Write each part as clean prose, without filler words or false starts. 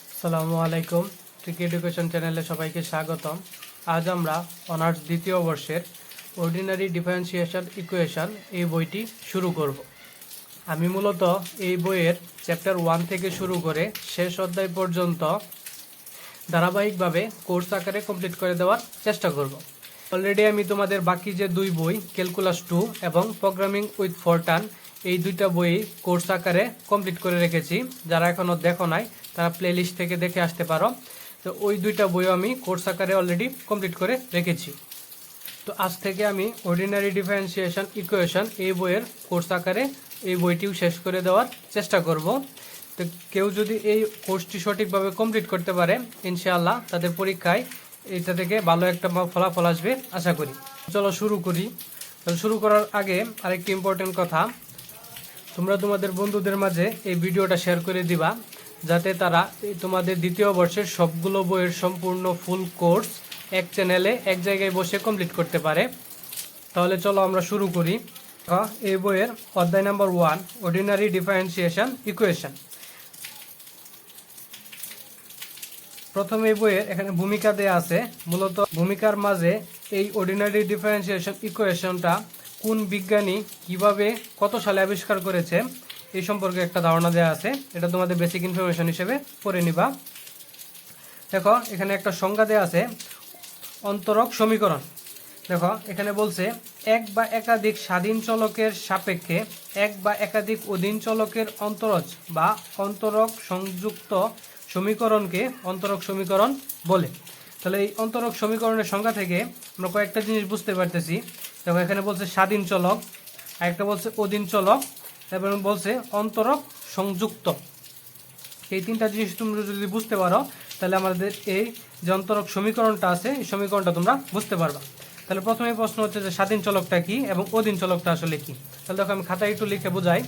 আসসালামু আলাইকুম, tricky education চ্যানেলে সবাইকে স্বাগতম। আজ আমরা অনার্স দ্বিতীয় বর্ষের অর্ডিনারি ডিফারেন্সিয়েশন ইকুয়েশন এই বইটি শুরু করব। আমি মূলত এই বইয়ের চ্যাপ্টার 1 থেকে শুরু করে শেষ অধ্যায় পর্যন্ত ধারাবাহিকভাবে কোর্স আকারে কমপ্লিট করে দেওয়ার চেষ্টা করব। অলরেডি আমি তোমাদের বাকি যে দুই বই ক্যালকুলাস 2 এবং প্রোগ্রামিং উইথ ফরটান এই দুইটা বই কোর্স আকারে কমপ্লিট করে রেখেছি। যারা এখনও দেখো নাই তারা প্লেলিস্ট থেকে দেখে আসতে পারো। তো ওই দুইটা বইও আমি কোর্স আকারে অলরেডি কমপ্লিট করে রেখেছি। তো আজ থেকে আমি অর্ডিনারি ডিফারেন্সিয়েশন ইকুয়েশন এই বইয়ের কোর্স আকারে এই বইটিও শেষ করে দেওয়ার চেষ্টা করব। তো কেউ যদি এই কোর্সটি সঠিকভাবে কমপ্লিট করতে পারে ইনশাআল্লাহ তাদের পরীক্ষায় এটা থেকে ভালো একটা ফলাফল আসবে আশা করি। চলো শুরু করি। শুরু করার আগে আরেকটি ইম্পর্টেন্ট কথা, তোমরা তোমাদের বন্ধুদের মাঝে এই ভিডিওটা শেয়ার করে দিবা যাতে তারা তোমাদের দ্বিতীয় বর্ষের সবগুলো বইয়ের সম্পূর্ণ ফুল কোর্স এক চ্যানেলে এক জায়গায় বসে কমপ্লিট করতে পারে। তাহলে চলো আমরা শুরু করি। এই বইয়ের অধ্যায় নাম্বার 1 অর্ডিনারি ডিফারেন্সিয়েশন ইকুয়েশন। প্রথমে এই বইয়ের এখানে ভূমিকা দেয়া আছে। মূলত ভূমিকার মাঝে এই অর্ডিনারি ডিফারেন্সিয়েশন ইকুয়েশনটা কোন বিজ্ঞানী কিভাবে কত সালে আবিষ্কার করেছে এই সম্পর্কে একটা ধারণা দেওয়া আছে। এটা তোমাদের বেসিক ইনফরমেশন হিসেবে পড়ে নিবা। দেখো এখানে একটা সংজ্ঞা দেওয়া আছে অন্তরক সমীকরণ। দেখো এখানে বলছে এক বা একাধিক স্বাধীন চলকের সাপেক্ষে এক বা একাধিক অধীন চলকের অন্তরজ বা অন্তরক সংযুক্ত সমীকরণকে অন্তরক সমীকরণ বলে। তাহলে এই অন্তরক সমীকরণের সংজ্ঞা থেকে আমরা কয়েকটা জিনিস বুঝতে পারতেছি। দেখো এখানে বলছে স্বাধীন চলক, আরেকটা বলছে অধীন চলক এবং বলছে অন্তরক সংযুক্ত। এই তিনটা জিনিস তোমরা যদি বুঝতে পারো তাহলে আমাদের এই যে অন্তরক সমীকরণটা আছে এই সমীকরণটা তোমরা বুঝতে পারবা। তাহলে প্রথমে প্রশ্ন হচ্ছে যে স্বাধীন চলকটা কি এবং অধীন চলকটা আসলে কি। তাহলে দেখো আমি খাতায় একটু লিখে বোঝাই।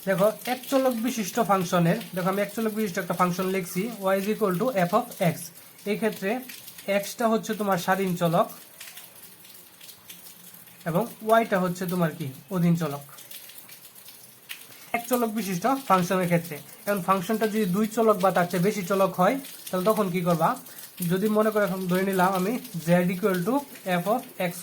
দেখো এক চলক বিশিষ্ট ফাংশনের, দেখো আমি এক চলক বিশিষ্ট একটা ফাংশন লিখছি y = f of x। এই ক্ষেত্রে xটা হচ্ছে তোমার স্বাধীন চলক এবং yটা হচ্ছে তোমার কি অধীন চলক। এক চলক বিশিষ্ট ফাংশনের ক্ষেত্রে এখন ফাংশনটা যদি দুই চলক বা তার চেয়ে বেশি চলক হয় তাহলে তখন কি করবা, যদি মনে করে এখন ধরে নিলাম আমি z = f of x,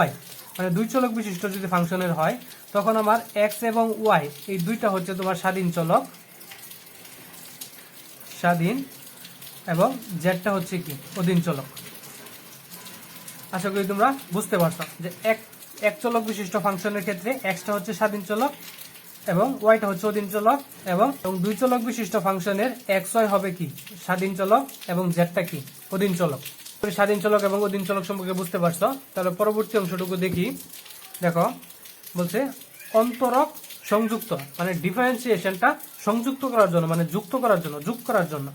y, মানে দুই চলক বিশিষ্ট যদি ফাংশনের হয় তখন আমার x এবং y এই দুইটা হচ্ছে তোমার স্বাধীন চলক, স্বাধীন, এবং জেডটা হচ্ছে কি অধীন চলক। আশা করি তোমরা বুঝতে পারছো যে এক চলক বিশিষ্ট ফাংশনের ক্ষেত্রে xটা হচ্ছে স্বাধীন চলক এবং ওয়াইটা হচ্ছে অধীন চলক, এবং দুই চলক বিশিষ্ট ফাংশনের xy হবে কি স্বাধীন চলক এবং জেডটা কি অধীন চলক। স্বাধীন চলক এবং অধীন চলক সম্পর্কে বুঝতে পারছো। তাহলে পরবর্তী অংশটুকু দেখি। দেখো বলছে অন্তরক সংযুক্ত, মানে ডিফারেন্সিয়েশনটা সংযুক্ত করার জন্য, মানে যুক্ত করার জন্য, যোগ করার জন্য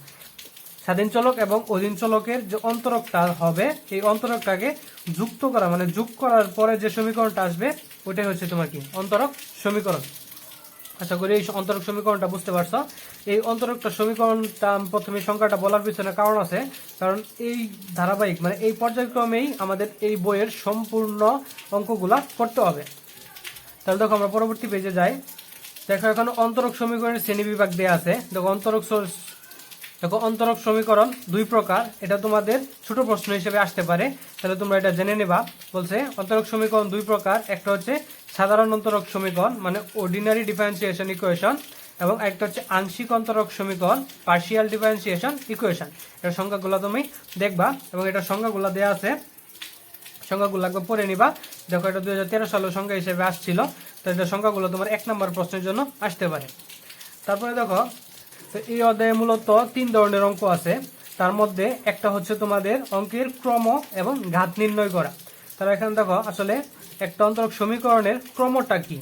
স্বাধীন চলক এবং অধীন চলকের যে অন্তরকটা হবে এই অন্তরকটাকে যুক্ত করা, মানে যোগ করার পরে যে সমীকরণটা আসবে ওইটাই হচ্ছে তোমার কি অন্তরক সমীকরণ। আশা করি এই অন্তরক সমীকরণটা বুঝতে পারছো। এই অন্তরকটা সমীকরণটা প্রথমে সংখ্যাটা বলার পিছনে কারণ আছে, কারণ এই ধারাবাহিক মানে এই পর্যায়ক্রমেই আমাদের এই বইয়ের সম্পূর্ণ অঙ্কগুলা করতে হবে। তাহলে দেখো আমরা পরবর্তী পেজে যাই। দেখো এখন অন্তরক সমীকরণের শ্রেণী বিভাগ দেওয়া আছে। দেখো অন্তরক সমীকরণ দুই প্রকার, এটা তোমাদের ছোট প্রশ্ন হিসেবে আসতে পারে, তাহলে তোমরা এটা জেনে নেবা। বলছে অন্তরক সমীকরণ দুই প্রকার, একটা হচ্ছে সাধারণ অন্তরক সমীকরণ মানে অর্ডিনারি ডিফারেন্সিয়েশন ইকুয়েশন, এবং একটা হচ্ছে আংশিক অন্তরক সমীকরণ পার্শিয়াল ডিফারেন্সিয়েশন ইকুয়েশন। এর সংখ্যাগুলো তুমি দেখবা এবং এটার সংখ্যাগুলো দেওয়া আছে, সংখ্যাগুলো একবার পড়ে নিবা। দেখো এটা 2013 সালের সংখ্যা হিসেবে আসছিল, তো এটার সংখ্যাগুলো তোমার 1 নম্বর প্রশ্নের জন্য আসতে পারে। তারপরে দেখো তো এই অধ্যায়ে মূলত 3 ধরনের অঙ্ক আছে। তার মধ্যে একটা হচ্ছে তোমাদের অঙ্কের ক্রম এবং ঘাত নির্ণয় করা। তাহলে এখানে দেখো আসলে একটা অন্তরক সমীকরণের ক্রমটা কি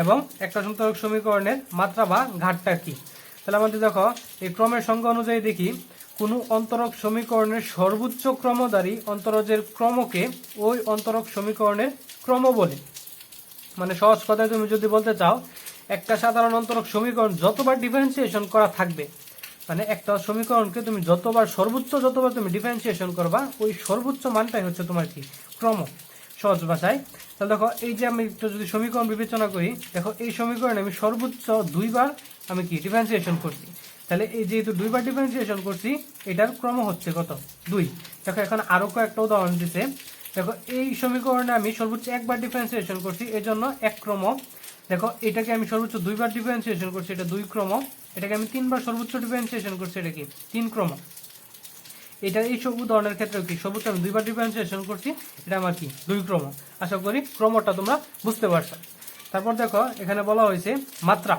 এবং একটা অন্তরক সমীকরণের মাত্রা বা ঘাতটা কি। তাহলে আমাদের দেখো এই ক্রমের সংখ্যা অনুযায়ী দেখি কোনো অন্তরক সমীকরণের সর্বোচ্চ ক্রমধারী অন্তরজের ক্রমকে ওই অন্তরক সমীকরণের ক্রম বলে। মানে সহজ কথায় তুমি যদি বলতে চাও একটা সাধারণ অন্তরক সমীকরণ যতবার ডিফারেন্সিয়েশন করা থাকবে, মানে একটা সমীকরণকে তুমি যতবার তুমি ডিফারেন্সিয়েশন করবা ওই সর্বোচ্চ মানটাই হচ্ছে তোমার কি ক্রম। সহজ ভাষায়। তাহলে দেখো এই যে আমি একটু যদি সমীকরণ বিবেচনা করি, দেখো এই সমীকরণে আমি সর্বোচ্চ 2বার আমি কি ডিফারেন্সিয়েশন করছি। তাহলে এই যেহেতু 2বার ডিফারেন্সিয়েশন করছি, এটার ক্রম হচ্ছে কত 2। দেখো এখন আরো কয়েকটা উদাহরণ দিছে। দেখো এই সমীকরণে আমি সর্বোচ্চ 1বার ডিফারেন্সিয়েশন করছি, এর জন্য 1 ক্রম। দেখো এটাকে আমি সর্বোচ্চ 2বার ডিফারেন্সিয়েশন করছি, এটা 2 ক্রম। এটাকে আমি 3বার সর্বোচ্চ ডিফারেন্সিয়েশন করছি, এটা কি 3 ক্রম। এটা এই সব উদাহরণের ক্ষেত্রে কি সর্বোচ্চ আমি 2বার ডিফারেন্সিয়েশন করছি, এটা আমার কি 2 ক্রম। আশা করি ক্রমটা তোমরা বুঝতে পারছো। তারপর দেখো এখানে বলা হয়েছে মাত্রা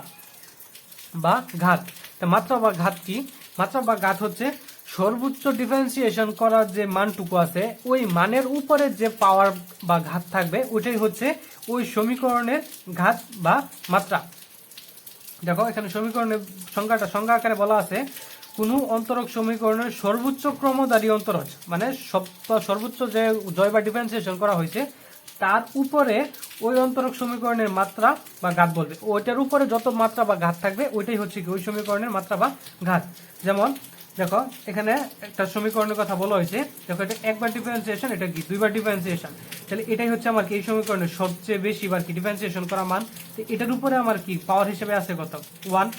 বা ঘাত। মাত্রা বা ঘাত কি? মাত্রা বা ঘাত হচ্ছে সর্বোচ্চ ডিফারেন্সিয়েশন করার যে মানটুকু আছে ওই মানের উপরে যে পাওয়ার বা ঘাত থাকবে ওইটাই হচ্ছে ওই সমীকরণের ঘাত বা মাত্রা। দেখো এখানে সমীকরণের সংজ্ঞা আকারে বলা আছে কোন অন্তরক সমীকরণের সর্বোচ্চ ক্রমধারী অন্তরজ, মানে সর্বোচ্চ যে জয় বা ডিফারেন্সিয়েশন করা হয়েছে তার উপরে ওই অন্তরক সমীকরণের মাত্রা বা ঘাত বলবে। ওইটার উপরে যত মাত্রা বা ঘাত থাকবে ওইটাই হচ্ছে কি ওই সমীকরণের মাত্রা বা ঘাত। যেমন দেখো এখানে একটা সমীকরণের কথা বলা হয়েছে, দেখো এটা 1বার ডিফারেন্সিয়েশন, এটা কি 2বার ডিফারেন্সিয়েশন। তাহলে এটাই হচ্ছে আমার কি এই সমীকরণের সবচেয়ে বেশি বার কি ডিফারেন্সিয়েশন করা মান। তো এটার উপরে আমার কি পাওয়ার হিসেবে আছে কত 1।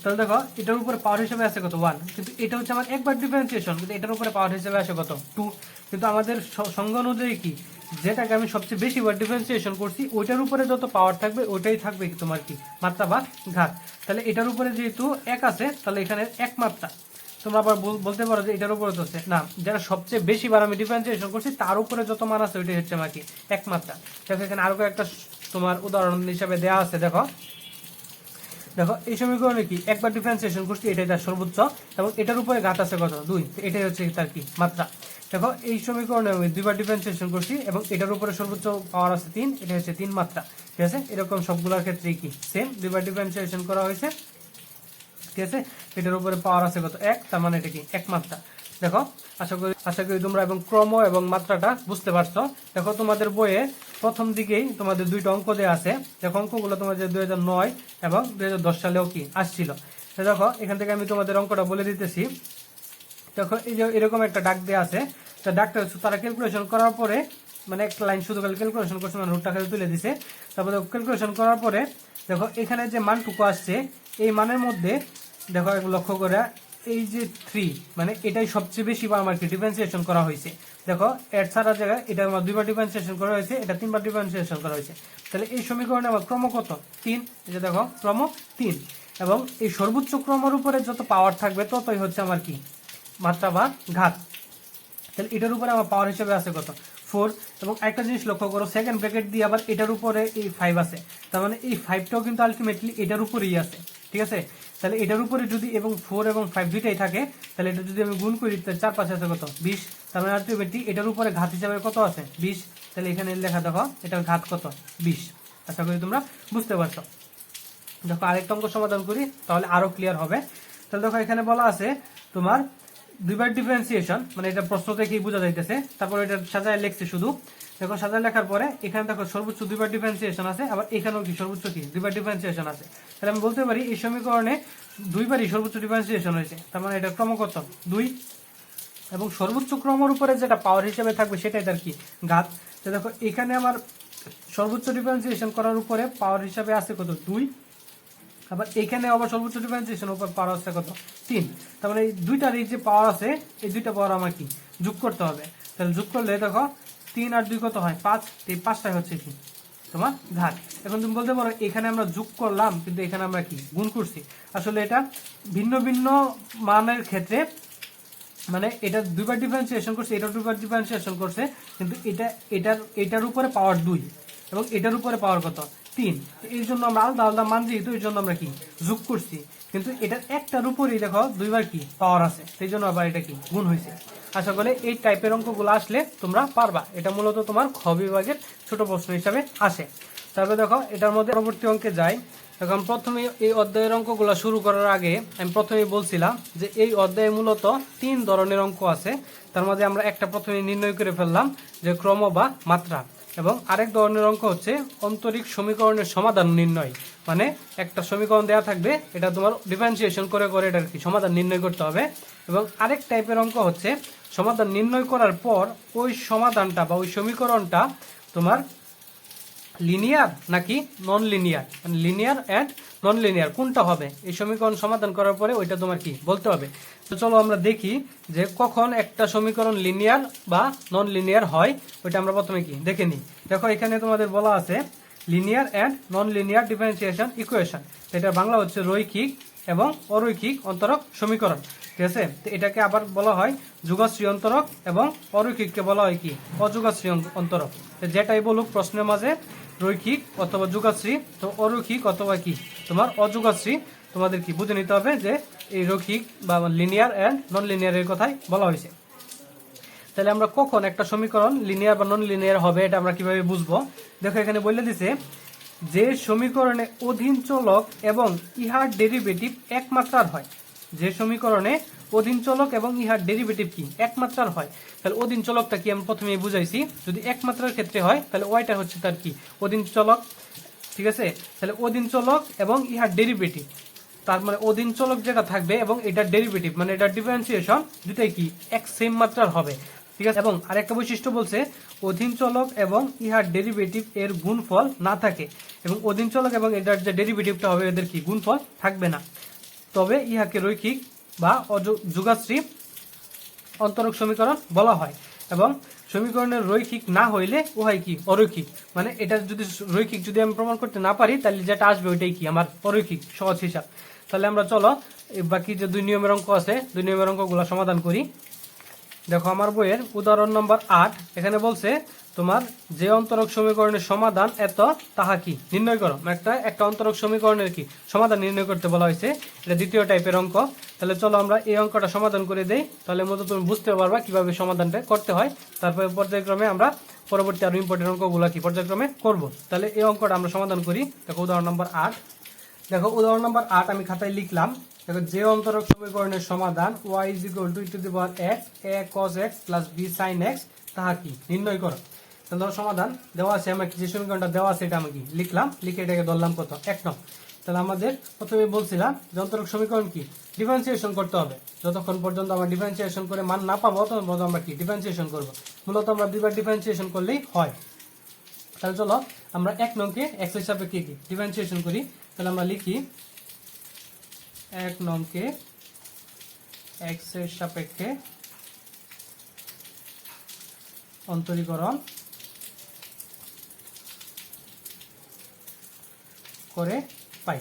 তাহলে দেখো এটার উপরে পাওয়ার হিসেবে আছে কত 1, কিন্তু এটা হচ্ছে আমার 1বার ডিফারেন্সিয়েশন, কিন্তু এটার উপরে পাওয়ার হিসেবে আছে কত 2। কিন্তু আমাদের সংজ্ঞা অনুযায়ী কি যেটাকে আমি সবচেয়ে বেশি বার ডিফারেন্সিয়েশন করছি ওইটার উপরে যত পাওয়ার থাকবে ওইটাই থাকবে কি তোমার কি মাত্রা বা ঘাত। তাহলে এটার উপরে যেহেতু 1 আছে তাহলে এখানে 1 মাত্রা। তোমরা আবার বলতে পারো যে এটার উপরে তো না, যারা সবচেয়ে বেশি বার আমি ডিফারেন্সিয়েশন করছি তার উপরে যত মান আছে ওইটাই হচ্ছে আমার কি 1 মাত্রা। দেখো এখানে আরো একটা তোমার উদাহরণ হিসাবে দেওয়া আছে। দেখো দেখো এই সমীকরণে কি 1বার ডিফারেন্সিয়েশন করছি, এটাই তার সর্বোচ্চ, এবং এটার উপরে ঘাত আছে কত 2, এটাই হচ্ছে তার কি মাত্রা। দেখো এই সমীকরণে আমি 2বার ডিফারেন্সিয়েশন করছি এবং এটার উপরে সর্বোচ্চ পাওয়ার আছে 3, এটা হচ্ছে 3 মাত্রা। ঠিক আছে, এরকম সবগুলোর ক্ষেত্রে কি সেম 2বার ডিফারেন্সিয়েশন করা হয়েছে। ঠিক আছে, এটার উপরে পাওয়ার আছে কত 1, তার মানে এটা কি 1 মাত্রা। দেখো আশা করি তোমরা এবং ক্রম এবং মাত্রাটা বুঝতে পারছো। দেখো তোমাদের বইয়ে প্রথম দিকেই তোমাদের 2টা অঙ্ক দেওয়া আছে। দেখো অঙ্কগুলো তোমাদের 2009 এবং 2010 সালেও কি আসছিল। দেখো এখান থেকে আমি তোমাদের অঙ্কটা বলে দিতেছি। দেখো এই যে এরকম একটা ডাক দেওয়া আছে, ডাকটা তারা ক্যালকুলেশন করার পরে মানে একটা লাইন শুধু ক্যালকুলেশন করছে, মানে রুটটা তুলে দিছে। তারপরে ক্যালকুলেশন করার পরে দেখো এখানে যে মানটুকু আসছে এই মানের মধ্যে দেখো লক্ষ্য করে এই যে 3 মানে এটাই সবচেয়ে বেশি বার আমার কি ডিফারেন্সিয়েশন করা হয়েছে। দেখো এর ছাড়া জায়গায় এটা আমার 2বার ডিফারেন্সিয়েশন করা হয়েছে, এটা 3বার ডিফারেন্সিয়েশন করা হয়েছে। তাহলে এই সমীকরণে আমার ক্রম কত 3, এই যে দেখো ক্রম 3, এবং এই সর্বোচ্চ ক্রমের উপরে যত পাওয়ার থাকবে ততই হচ্ছে আমার কি মাত্রা বা ঘাত। তাহলে এটার উপরে আমার পাওয়ার হিসেবে আছে কত 4, এবং একটা জিনিস লক্ষ্য করো সেকেন্ড ব্র্যাকেট দিয়ে আবার এটার উপরে এই 5 আছে, তার মানে এই 5টাও কিন্তু আলটিমেটলি এটার উপরেই আছে। ঠিক আছে, তাহলে এটার উপরে যদি এবং 4 এবং 5 দুইটাই থাকে তাহলে এটা যদি আমি গুণ করি তাহলে 4 5 আছে কত 20, তার মানে আলটিমেটলি এটার উপরে ঘাত হিসাবে কত আছে 20। তাহলে এখানে লেখা দেখো এটার ঘাত কত 20। আশা করি তোমরা বুঝতে পারছো। দেখো আরেকটা অঙ্ক সমাধান করি তাহলে আরো ক্লিয়ার হবে। তাহলে দেখো এখানে বলা আছে তোমার 2বার ডিফারেন্সিয়েশন, মানে এটা প্রশ্ন থেকেই বোঝা যাইতেছে। তারপর এটা সাজায় লিখছে শুধু। দেখো সাজায় লেখার পরে এখানে দেখো সর্বোচ্চ 2বার ডিফারেন্সিয়েশন আছে, আবার এখানেও কি সর্বোচ্চ কি 2বার ডিফারেন্সিয়েশন আছে। তাহলে আমি বলতে পারি এই সমীকরণে 2বারই সর্বোচ্চ ডিফারেন্সিয়েশন হয়েছে, তার মানে এটা ক্রম কত 2, এবং সর্বোচ্চ ক্রমের উপরে যেটা পাওয়ার হিসেবে থাকবে সেটাই তার কি ঘাত। তো দেখো এখানে আমার সর্বোচ্চ ডিফারেন্সিয়েশন করার উপরে পাওয়ার হিসাবে আছে কত 2, আবার এখানে আবার সর্বোচ্চ ডিফারেন্সিয়েশন উপর পাওয়ার আছে কত 3। তার মানে এই দুইটার এই যে পাওয়ার আছে এই দুইটা পাওয়ার আমার কি যোগ করতে হবে। তাহলে যোগ করলে দেখো 3 আর 2 কত হয় 5, এই 5টাই হচ্ছে কি তোমার ঘাত। এখন তুমি বলতে পারো এখানে আমরা যোগ করলাম কিন্তু এখানে আমরা কি গুণ করছি। আসলে এটা ভিন্ন ভিন্ন মানের ক্ষেত্রে, মানে এটা 2বার ডিফারেন্সিয়েশন করছে, এটা 2বার ডিফারেন্সিয়েশন করছে, কিন্তু এটার উপরে পাওয়ার 2 এবং এটার উপরে পাওয়ার কত 3। এই জন্য আমরা আলাদা আলাদা মান যেহেতু এই জন্য আমরা কি যোগ করছি, কিন্তু এটার একটার উপরেই দেখো 2বার কি পাওয়ার আছে, সেই জন্য আবার এটা কি গুণ হয়েছে। আশা করি এই টাইপের অঙ্কগুলো আসলে তোমরা পারবা। এটা মূলত তোমার খ বিভাগের ছোট প্রশ্ন হিসাবে আসে। তারপরে দেখো এটার মধ্যে পরবর্তী অঙ্কে যাই। এখন প্রথমে এই অধ্যায়ের অঙ্কগুলো শুরু করার আগে আমি প্রথমেই বলছিলাম যে এই অধ্যায়ে মূলত 3 ধরনের অঙ্ক আছে। তার মধ্যে আমরা একটা প্রথমে নির্ণয় করে ফেললাম যে ক্রম বা মাত্রা, এবং আরেক ধরনের অঙ্ক হচ্ছে অন্তরিক সমীকরণের সমাধান নির্ণয়। মানে একটা সমীকরণ দেওয়া থাকবে, এটা তোমার ডিফারেন্সিয়েশন করে করে এটার কি সমাধান নির্ণয় করতে হবে। এবং আরেক টাইপের অঙ্ক হচ্ছে সমাধান নির্ণয় করার পর ওই সমাধানটা বা ওই সমীকরণটা তোমার লিনিয়ার নাকি নন লিনিয়ার, মানে লিনিয়ার অ্যান্ড নন লিনিয়ার কোনটা হবে, এই সমীকরণ সমাধান করার পরে ওইটা তোমার কি বলতে হবে। তো চলো আমরা দেখি যে কখন একটা সমীকরণ লিনিয়ার বা নন লিনিয়ার হয়, ওইটা আমরা প্রথমে কি দেখে নিই। দেখো এখানে তোমাদের বলা আছে linear and non linear differentiation equation, এটা বাংলা হচ্ছে রৈখিক এবং অরৈখিক অন্তরক সমীকরণ, ঠিক আছে। তো এটাকে আবার বলা হয় যুগশ্রী অন্তরক এবং অরৈখিককে বলা হয় কি অযুগাশ্রী অন্তরক। যেটাই বলুক প্রশ্নের মাঝে রৈখিক অথবা যুগাশ্রী, তো অরৈখিক অথবা কি তোমার অযুগাশ্রী, তোমাদের কি বুঝে নিতে হবে যে এই রৈখিক বা লিনিয়ার অ্যান্ড নন লিনিয়ারের কথাই বলা হয়েছে। তাহলে আমরা কখন একটা সমীকরণ লিনিয়ার বা নন লিনিয়ার হবে এটা আমরা কিভাবে বুঝবো। দেখো এখানে বলে দিছে যে সমীকরণে অধীন চলক এবং ইহার ডেরিভেটিভ এক মাত্রার হয়, যে সমীকরণে অধীন চলক এবং ইহার ডেরিভেটিভ কি এক মাত্রার হয়। তাহলে অধীন চলকটা কি আমরা প্রথমেই বুঝাইছি, যদি এক মাত্রার ক্ষেত্রে হয় তাহলে ওয়াইটা হচ্ছে তার কি অধীন চলক, ঠিক আছে। তাহলে অধীন চলক এবং ইহার ডেরিভেটিভ, তার মানে অধীন চলক যেটা থাকবে এবং এটার ডেরিভেটিভ মানে এটার ডিফারেন্সিয়েশন দুটাই কি এক সেম মাত্রার হবে, ঠিক আছে। এবং আরেকটা বৈশিষ্ট্য বলছে অধীন চলক এবং ইহার ডেরিভেটিভ এর গুণফল না থাকে, এবং অধীন চলক এবং এটার যে ডেরিভেটিভটা হবে এদের কি গুণফল থাকবে না, তবে ইহাকে রৈখিক বা যুগাশ্রী অন্তরক সমীকরণ বলা হয়। এবং সমীকরণের রৈখিক না হইলে উহাই কি অরৈখিক, মানে এটা যদি রৈখিক যদি আমি প্রমাণ করতে না পারি তাহলে যেটা আসবে ওইটাই কি আমার অরৈখিক, সহজ হিসাব। তাহলে আমরা চলো বাকি যে 2 নিয়মের অঙ্ক আছে 2 নিয়মের অঙ্কগুলো সমাধান করি। দেখো আমার বইয়ের উদাহরণ নম্বর 8, এখানে বলছে তোমার যে অন্তরক সমীকরণের সমাধান এত তাহা কি নির্ণয় করো, একটা অন্তরক সমীকরণের কি সমাধান নির্ণয় করতে বলা হয়েছে, এটা দ্বিতীয় টাইপের অঙ্ক। তাহলে চলো আমরা এই অঙ্কটা সমাধান করে দেই, তাহলে মতো তুমি বুঝতে পারবা কিভাবে সমাধানটা করতে হয়। তারপরে পর্যায়ক্রমে আমরা পরবর্তী আরো ইম্পর্টেন্ট অঙ্কগুলো কি পর্যায়ক্রমে করব। তাহলে এই অঙ্কটা আমরা সমাধান করি। দেখো উদাহরণ নম্বর 8, দেখো উদাহরণ নম্বর 8 আমি খাতায় লিখলাম। দেখো যে অন্তরক সমীকরণের সমাধান y = e⁻x a cos x + b sin x তাহা কি নির্ণয় করো। তাহলে সমাধান দেওয়া আছে, আমাকে যে সমীকরণটা দেওয়া আছে এটা আমি কি লিখলাম, লিখে এটাকে ধরলাম কত 1 নং। তাহলে আমাদের প্রথমে বলছিলাম যে অন্তরক সমীকরণ কি ডিফারেন্সিয়েশন করতে হবে, যতক্ষণ পর্যন্ত আমরা ডিফারেন্সিয়েশন করে মান না পাবো ততক্ষণ পর্যন্ত আমরা কি ডিফারেন্সিয়েশন করব। মূলত আমরা দুইবার ডিফারেন্সিয়েশন করলেই হয়। তাহলে চলো আমরা 1 নংকে x এর সাপেক্ষে কি ডিফারেন্সিয়েশন করি। তাহলে আমরা লিখি 1 নংকে x এর সাপেক্ষে অন্তরীকরণ করে পাই।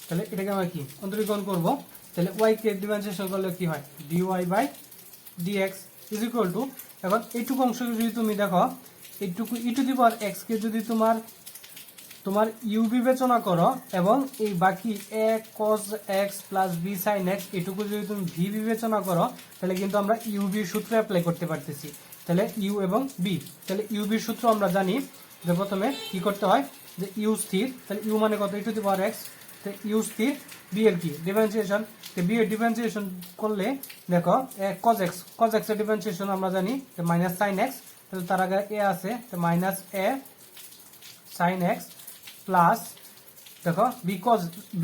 তাহলে এটাকে আমরা কি অন্তরীকরণ করব। তাহলে y কে ডিফারেন্সিয়েশন করলে কি হয় dy/dx = এখন এইটুকু অংশ যদি তুমি দেখো, এইটুকু e⁻x কে যদি তোমার u বিবেচনা করো এবং এই বাকি a cos x + b sin x এটুকু যদি তুমি v বিবেচনা করো, তাহলে কিন্তু আমরা u v সূত্র অ্যাপ্লাই করতে পারতেছি। তাহলে u এবং b, তাহলে u v সূত্র আমরা জানি যে প্রথমে কি করতে হয় যে u স্থির, তাহলে u মানে কত e⁻x, তো u স্থির, b এর কি ডিফারেন্সিয়েশন, তো b এর ডিফারেন্সিয়েশন করলে দেখো cos x এর ডিফারেন্সিয়েশন আমরা জানি যে -sin x, তাহলে তার আগে a আছে তো -a sin x প্লাস দেখো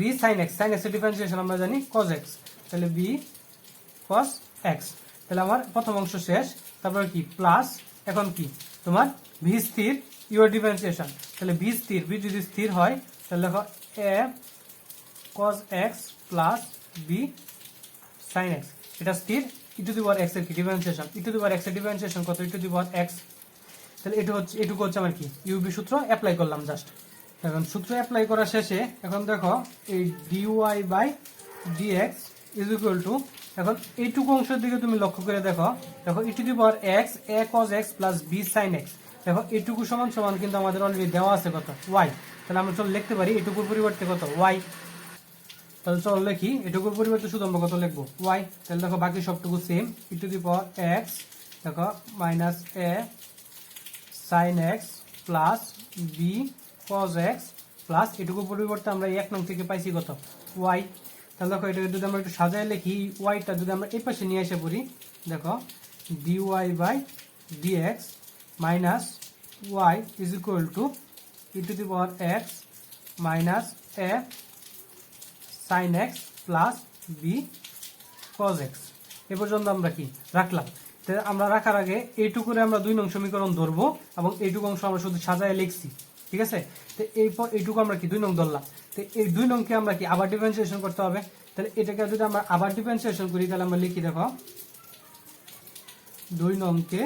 b sin x এর ডিফারেন্সিয়েশন আমরা জানি cos x, তাহলে b cos x। তাহলে আমার প্রথম অংশ শেষ। তারপর কি প্লাস, এখন কি তোমার v স্থির u এর ডিফারেন্সিয়েশন, তাহলে v স্থির, v যদি স্থির হয় তাহলে দেখো a cos x plus b sin x, এটা স্থির e⁻x এর কি ডিফারেন্সিয়েশন, e⁻x এর ডিফারেন্সিয়েশন কত e⁻x। তাহলে এটুকু হচ্ছে আমার কি u v সূত্র অ্যাপ্লাই করলাম জাস্ট। এখন সূত্র অ্যাপ্লাই করা শেষে এখন দেখো এই dy/dx = এখন এইটুকু অংশের দিকে তুমি লক্ষ্য করে দেখো e⁻x a cos x + b sin x, দেখো এইটুকু সমান সমান কিন্তু আমাদের অলরেডি দেওয়া আছে কত y। তাহলে আমরা চল লিখতে পারি এটুকুর পরিবর্তে কত y। তাহলে চল লিখি এটুকুর পরিবর্তে শুধু আমরা কত লিখবো y। তাহলে দেখো বাকি সবটুকু সেম e⁻x দেখো -a sin x plus b cos x plus এটুকু পরিবর্তে আমরা 1 নং থেকে পাইছি কত y। তাহলে দেখো এটা যদি আমরা একটু সাজায় লিখি y-টা যদি আমরা এই পাশে নিয়ে এসে পড়ি, দেখো dy/dx minus y = e⁻x -a sin x plus b cos x। এই পর্যন্ত আমরা কি রাখলাম। আমরা রাখার আগে এইটুকুরে আমরা 2 নং সমীকরণ ধরবো এবং এইটুকু অংশ আমরা শুধু সাজায় লিখছি, ঠিক আছে। তো এইটুকু আমরা কি 2 নং ধরলাম। তো এই 2 নংকে আমরা কি আবার ডিফারেন্সিয়েশন করতে হবে। তাহলে এটাকে যদি আমরা আবার ডিফারেন্সিয়েশন করি তাহলে আমরা লিখি, দেখো 2 নংকে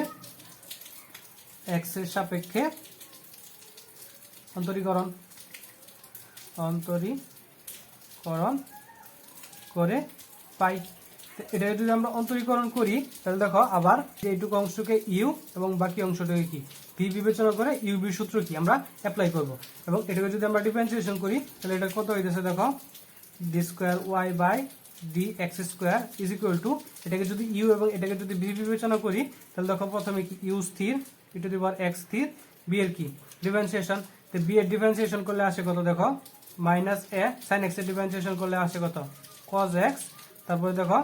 x এর সাপেক্ষে অন্তরীকরণ করে পাই। এটা যদি আমরা অন্তরীকরণ করি তাহলে দেখো আবার এইটুকু অংশকে ইউ এবং বাকি অংশটাকে কি ভি বিবেচনা করে ইউবি সূত্র কি আমরা অ্যাপ্লাই করব। এবং এটাকে যদি আমরা ডিফারেন্সিয়েশন করি তাহলে এটা কত হইতেছে, দেখো d square y by d x square is equal to, এটাকে যদি ইউ এবং এটাকে যদি ভি বিবেচনা করি তাহলে দেখো প্রথমে কি ইউ স্থির, ই টু দি পাওয়ার এক্স স্থির, বি এর কি ডিফারেন্সিয়েশন। তো বি এর ডিফারেন্সিয়েশন করলে আসে কত, দেখো মাইনাস এ সাইন এক্স এর ডিফারেন্সিয়েশন করলে আসে কত কজ এক্স, তারপরে দেখো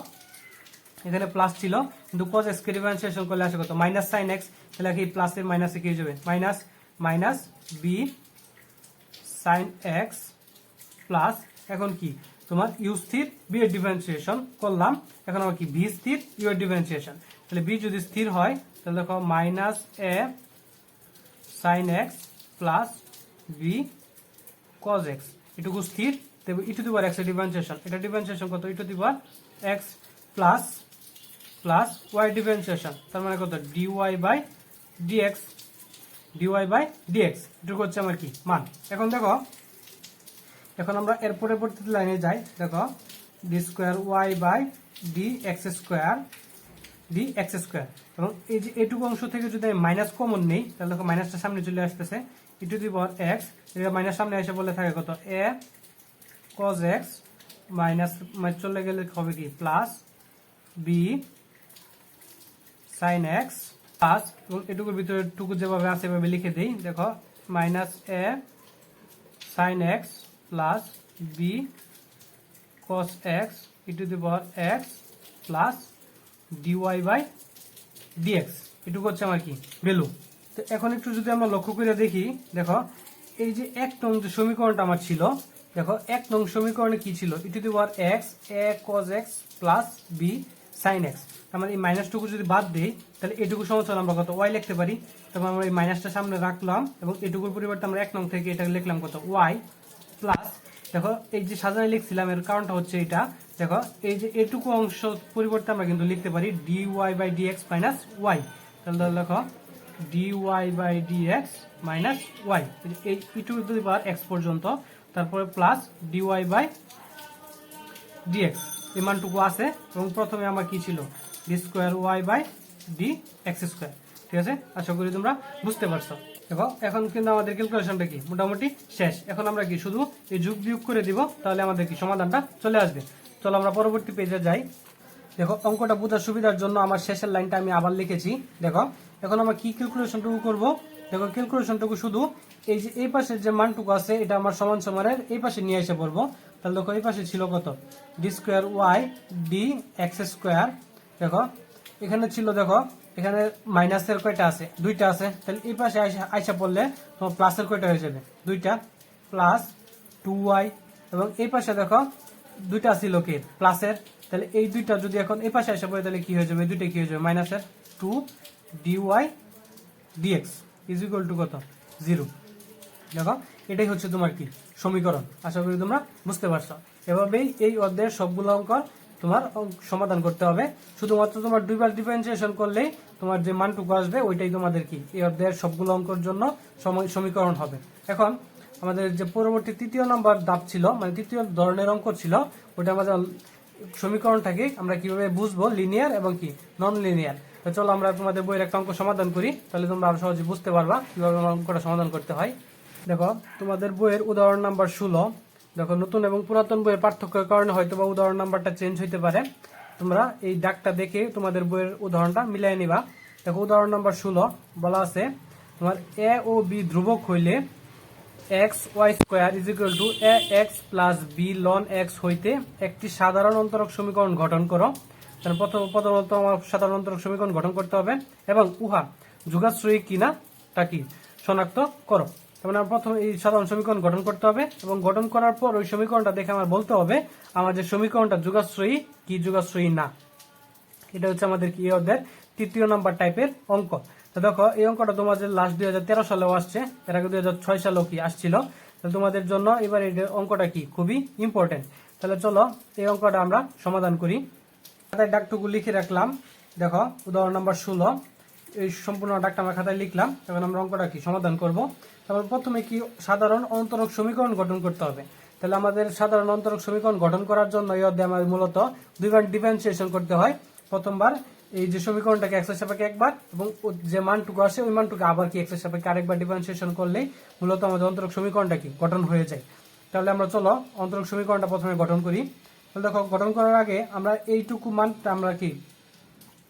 এখানে প্লাস ছিল কিন্তু cos x কে ডিফারেন্সিয়েশন করলে আসে কত মাইনাস sin x, তাহলে কি প্লাস এর মাইনাসে কি হয়ে যাবে minus minus b sin x plus এখন কি তোমার u স্থির b এর ডিফারেন্সিয়েশন করলাম, এখন আবার কি v স্থির u এর ডিফারেন্সিয়েশন। তাহলে b যদি স্থির হয় তাহলে দেখো minus a sin x plus b cos x, এটুকু স্থির। তবে e to the power x এর ডিফারেন্সিয়েশন, এটা ডিফারেন্সিয়েশন কত e to the power x plus plus y differentiation, তার মানে কত dy by dx, dy by dx, এটুকু হচ্ছে আমার কি মান। এখন দেখো এখন আমরা এর পরবর্তী লাইনে যাই, দেখো d square y by d x square এবং এই যে এটুকু অংশ থেকে যদি আমি মাইনাস কমন নেই তাহলে দেখো মাইনাসটা সামনে চলে আসতেছে, ই টু দি পাওয়ার এক্স, এটা মাইনাস সামনে এসে বলে থাকে কত এ কজ এক্স মাইনাস চলে গেলে হবে কি plus b sign x plus, এবং এটুকুর ভিতরে টুকু যেভাবে আছে এভাবে লিখে দিই, দেখো minus a sine x plus b cos x e to the power x plus d y by dx, এটুকু হচ্ছে আমার কি ভ্যালু। তো এখন একটু যদি আমরা লক্ষ্য করে দেখি, দেখো এই যে 1 নং যে সমীকরণটা আমার ছিল, দেখো 1 নং সমীকরণে কি ছিল e to the power x a cos x plus b sign x, আমরা এই মাইনাসটুকু যদি বাদ দিই তাহলে এটুকু সমাধান আমরা কত ওয়াই লিখতে পারি। তারপর আমরা এই মাইনাসটা সামনে রাখলাম এবং এটুকুর পরিবর্তে আমরা 1 নং থেকে এটা লিখলাম কত ওয়াই প্লাস, দেখো এই যে সাজানো লিখছিলাম এর কারণটা হচ্ছে এটা, দেখো এই যে এটুকু অংশ পরিবর্তে আমরা কিন্তু লিখতে পারি d y by d x minus y, তাহলে দেখো d y by d x minus y, এই e to the power x পর্যন্ত, তারপরে plus d y by d x এই মানটুকু আছে এবং প্রথমে আমার কি ছিল d square y by d x square, ঠিক আছে। আশা করি তোমরা বুঝতে পারছো। দেখো এখন কিন্তু আমাদের ক্যালকুলেশনটা কি মোটামুটি শেষ। এখন আমরা কি শুধু এই যোগ বিয়োগ করে দিব তাহলে আমাদের কি সমাধানটা চলে আসবে। চলো আমরা পরবর্তী পেজে যাই। দেখো অঙ্কটা বোঝার সুবিধার জন্য আমার শেষের লাইনটা আমি আবার লিখেছি। দেখো এখন আমরা কি ক্যালকুলেশনটুকু করব, দেখো ক্যালকুলেশনটুকু শুধু এই যে এই পাশের যে মানটুকু আছে এটা আমার সমান সমানের এই পাশে নিয়ে এসে পড়বো। তাহলে দেখো এই পাশে ছিল কত d square y d x square, দেখো এখানে ছিল, দেখো এখানে মাইনাসের কয়টা আছে দুইটা আছে, তাহলে এই পাশে আইসা পড়লে তোমার প্লাসের কয়টা হয়ে যাবে দুইটা প্লাস 2y, এবং এই পাশে দেখো দুইটা ছিল কি প্লাসের, তাহলে এই দুইটা যদি এখন এই পাশে আসা পড়ে তাহলে কি হয়ে যাবে দুইটা কি হয়ে যাবে মাইনাসের 2 dy dx is equal to কত 0। দেখো এটাই হচ্ছে তোমার কি সমীকরণ। আশা করি তোমরা বুঝতে পারছো। এভাবেই এই অধ্যায়ের সবগুলো অঙ্ক তোমার সমাধান করতে হবে। শুধুমাত্র তোমার দুইবার ডিফারেন্সিয়েশন করলেই তোমার যে মানটুকু আসবে ওইটাই তোমাদের কি এই অধ্যায়ের সবগুলো অঙ্কের জন্য সমীকরণ হবে। এখন আমাদের যে পরবর্তী 3য় নম্বর ধাপ ছিল, মানে 3য় ধরনের অঙ্ক ছিল, ওটা আমাদের সমীকরণটাকে আমরা কিভাবে বুঝবো লিনিয়ার এবং কি নন লিনিয়ার। তো চলো আমরা তোমাদের বইয়ের একটা অঙ্ক সমাধান করি, তাহলে তোমরা আরো সহজে বুঝতে পারবা কিভাবে অঙ্কটা সমাধান করতে হয়। দেখো তোমাদের বইয়ের উদাহরণ নাম্বার 16। দেখো নতুন এবং পুরাতন বইয়ের পার্থক্যের কারণে হয়তো বা উদাহরণ নাম্বারটা চেঞ্জ হইতে পারে, তোমরা এই দাগটা দেখে তোমাদের বইয়ের উদাহরণটা মিলাই নিবা। দেখো উদাহরণ নাম্বার 16 বলা আছে তোমার এ ও বি ধ্রুবক হইলে x y square is equal to a x plus b ln x হইতে একটি সাধারণ অন্তরক সমীকরণ গঠন করো। প্রথমত আমার সাধারণ অন্তরক সমীকরণ গঠন করতে হবে এবং উহা যুগাশ্রয়ী কিনা তা কি শনাক্ত করো। মানে প্রথমে এই সাধারণ সমীকরণ গঠন করতে হবে এবং গঠন করার পর ওই সমীকরণটা দেখে আমার বলতে হবে আমার যে সমীকরণটা যুগাশ্রয়ী কি যুগাশ্রয়ী না। এটা হচ্ছে আমাদের কি অধ্যায়ের 3য় নাম্বার টাইপের অঙ্ক। তো দেখো এই অঙ্কটা তোমাদের লাস্ট 2013 সালেও আসছে, এর আগে 2006 সালেও কি আসছিল। তো তোমাদের জন্য এবার এই অঙ্কটা কি খুবই ইম্পর্টেন্ট। তাহলে চলো এই অঙ্কটা আমরা সমাধান করি। খাতায় ডাকটুকু লিখে রাখলাম। দেখো উদাহরণ নাম্বার 16, এই সম্পূর্ণ ডাকটা আমরা খাতায় লিখলাম। এখন আমরা অঙ্কটা কি সমাধান করব। তারপর প্রথমে কি সাধারণ অন্তরক সমীকরণ গঠন করতে হবে। তাহলে আমাদের সাধারণ অন্তরক সমীকরণ গঠন করার জন্য এই অধ্যায়ে আমাদের মূলত দুইবার ডিফারেন্সিয়েশন করতে হয়। প্রথমবার এই যে সমীকরণটাকে এক্স এর সাপেক্ষে একবার এবং যে মানটুকু আসে ওই মানটুকু আবার কি এক্স এর সাপেক্ষে আরেকবার ডিফারেন্সিয়েশন করলেই মূলত আমাদের অন্তরক সমীকরণটা কি গঠন হয়ে যায়। তাহলে আমরা চলো অন্তরক সমীকরণটা প্রথমে গঠন করি। তাহলে দেখো গঠন করার আগে আমরা এইটুকু মানটা আমরা কি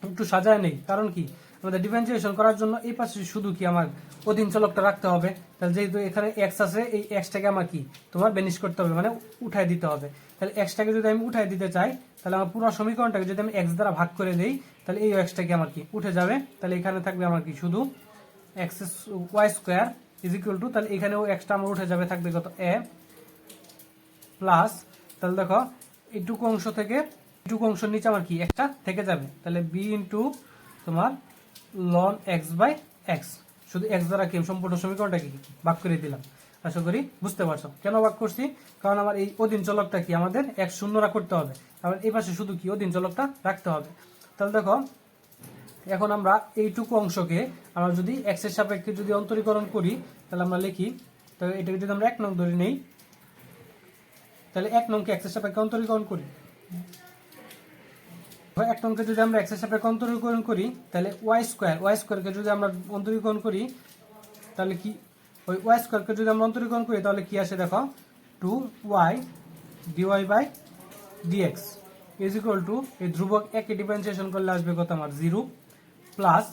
একটু সাজায় নেই, কারণ কি আমাদের ডিফারেন্সিয়েশন করার জন্য এই পাশে শুধু কি আমার অধীন চলকটা রাখতে হবে। তাহলে যেহেতু এখানে এক্স আছে এই এক্সটাকে আমার কি তোমার বেনিশ করতে হবে, মানে উঠাই দিতে হবে। তাহলে এক্সটাকে যদি আমি উঠাই দিতে চাই তাহলে আমার পুরো সমীকরণটাকে যদি আমি এক্স দ্বারা ভাগ করে দেই তাহলে এই এক্সটাকে আমার কি উঠে যাবে। তাহলে এখানে থাকবে আমার কি শুধু x y square is equal to, তাহলে এখানেও এক্সটা আমার উঠে যাবে, থাকবে কত এ প্লাস। তাহলে দেখো এইটুকু অংশ থেকে এইটুকু অংশের নিচে আমার কি একটা থেকে যাবে। তাহলে বি ইন্টু তোমার লন এক্স বাই এক্স, শুধু এক্স দ্বারা কি সম্পূর্ণ সমীকরণটা কি ভাগ করে দিলাম। আশা করি বুঝতে পারছো কেন ভাগ করছি, কারণ আমার এই অধীন চলকটা কি আমাদের এক শূন্যরা করতে হবে, তারপর এই পাশে শুধু কি অধীন চলকটা রাখতে হবে। তাহলে দেখো এখন আমরা এইটুকু অংশকে আমরা যদি এক্স এর সাপেক্ষে যদি অন্তরীকরণ করি তাহলে আমরা লিখি, তাহলে এটাকে যদি আমরা 1 নং ধরে নেই তাহলে 1 নংকে এক্স এর সাপেক্ষে অন্তরীকরণ করি। 1 নংকে যদি আমরা এক্স এর সাপেক্ষে অন্তরীকরণ করি তাহলে ওয়াই স্কোয়ারকে যদি আমরা অন্তরীকরণ করি তাহলে কি ওই ওয়াই স্কোয়ারকে যদি আমরা অন্তরীকরণ করি তাহলে কি আসে দেখো 2y dy by dx is equal to এই ধ্রুবক একে ডিফারেন্সিয়েশন করলে আসবে কত আমার 0 প্লাস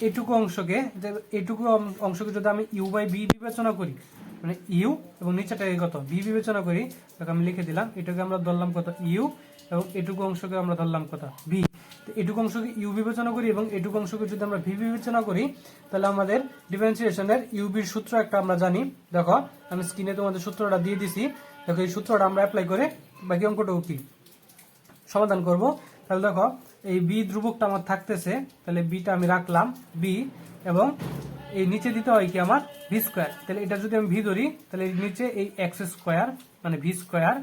এইটুকু অংশকে যদি আমি ইউ বাই বি বিবেচনা করি, মানে ইউ এবং নিচেটাকে কত বি বিবেচনা করি, তাকে আমি লিখে দিলাম এটাকে আমরা ধরলাম কত ইউ এবং এটুকু অংশকে আমরা ধরলাম কত ভি। এটুকু অংশকে ইউ বিবেচনা করি এবং এটুকু অংশকে যদি আমরা ভি বিবেচনা করি তাহলে আমাদের ডিফারেন্সিয়েশনের ইউবির সূত্র একটা আমরা জানি। দেখো আমি স্ক্রিনে তোমাদের সূত্রটা দিয়ে দিছি, দেখো এই সূত্রটা আমরা অ্যাপ্লাই করে বাকি অঙ্কটাও কি সমাধান করব। তাহলে দেখো এই বি ধ্রুবকটা আমার থাকতেছে, তাহলে বিটা আমি রাখলাম বি এবং এই নিচে দিতে হয় কি আমার ভি স্কোয়ার। তাহলে এটা যদি আমি ভি ধরি তাহলে নিচে এই এক্স স্কোয়ার মানে ভি স্কোয়ার,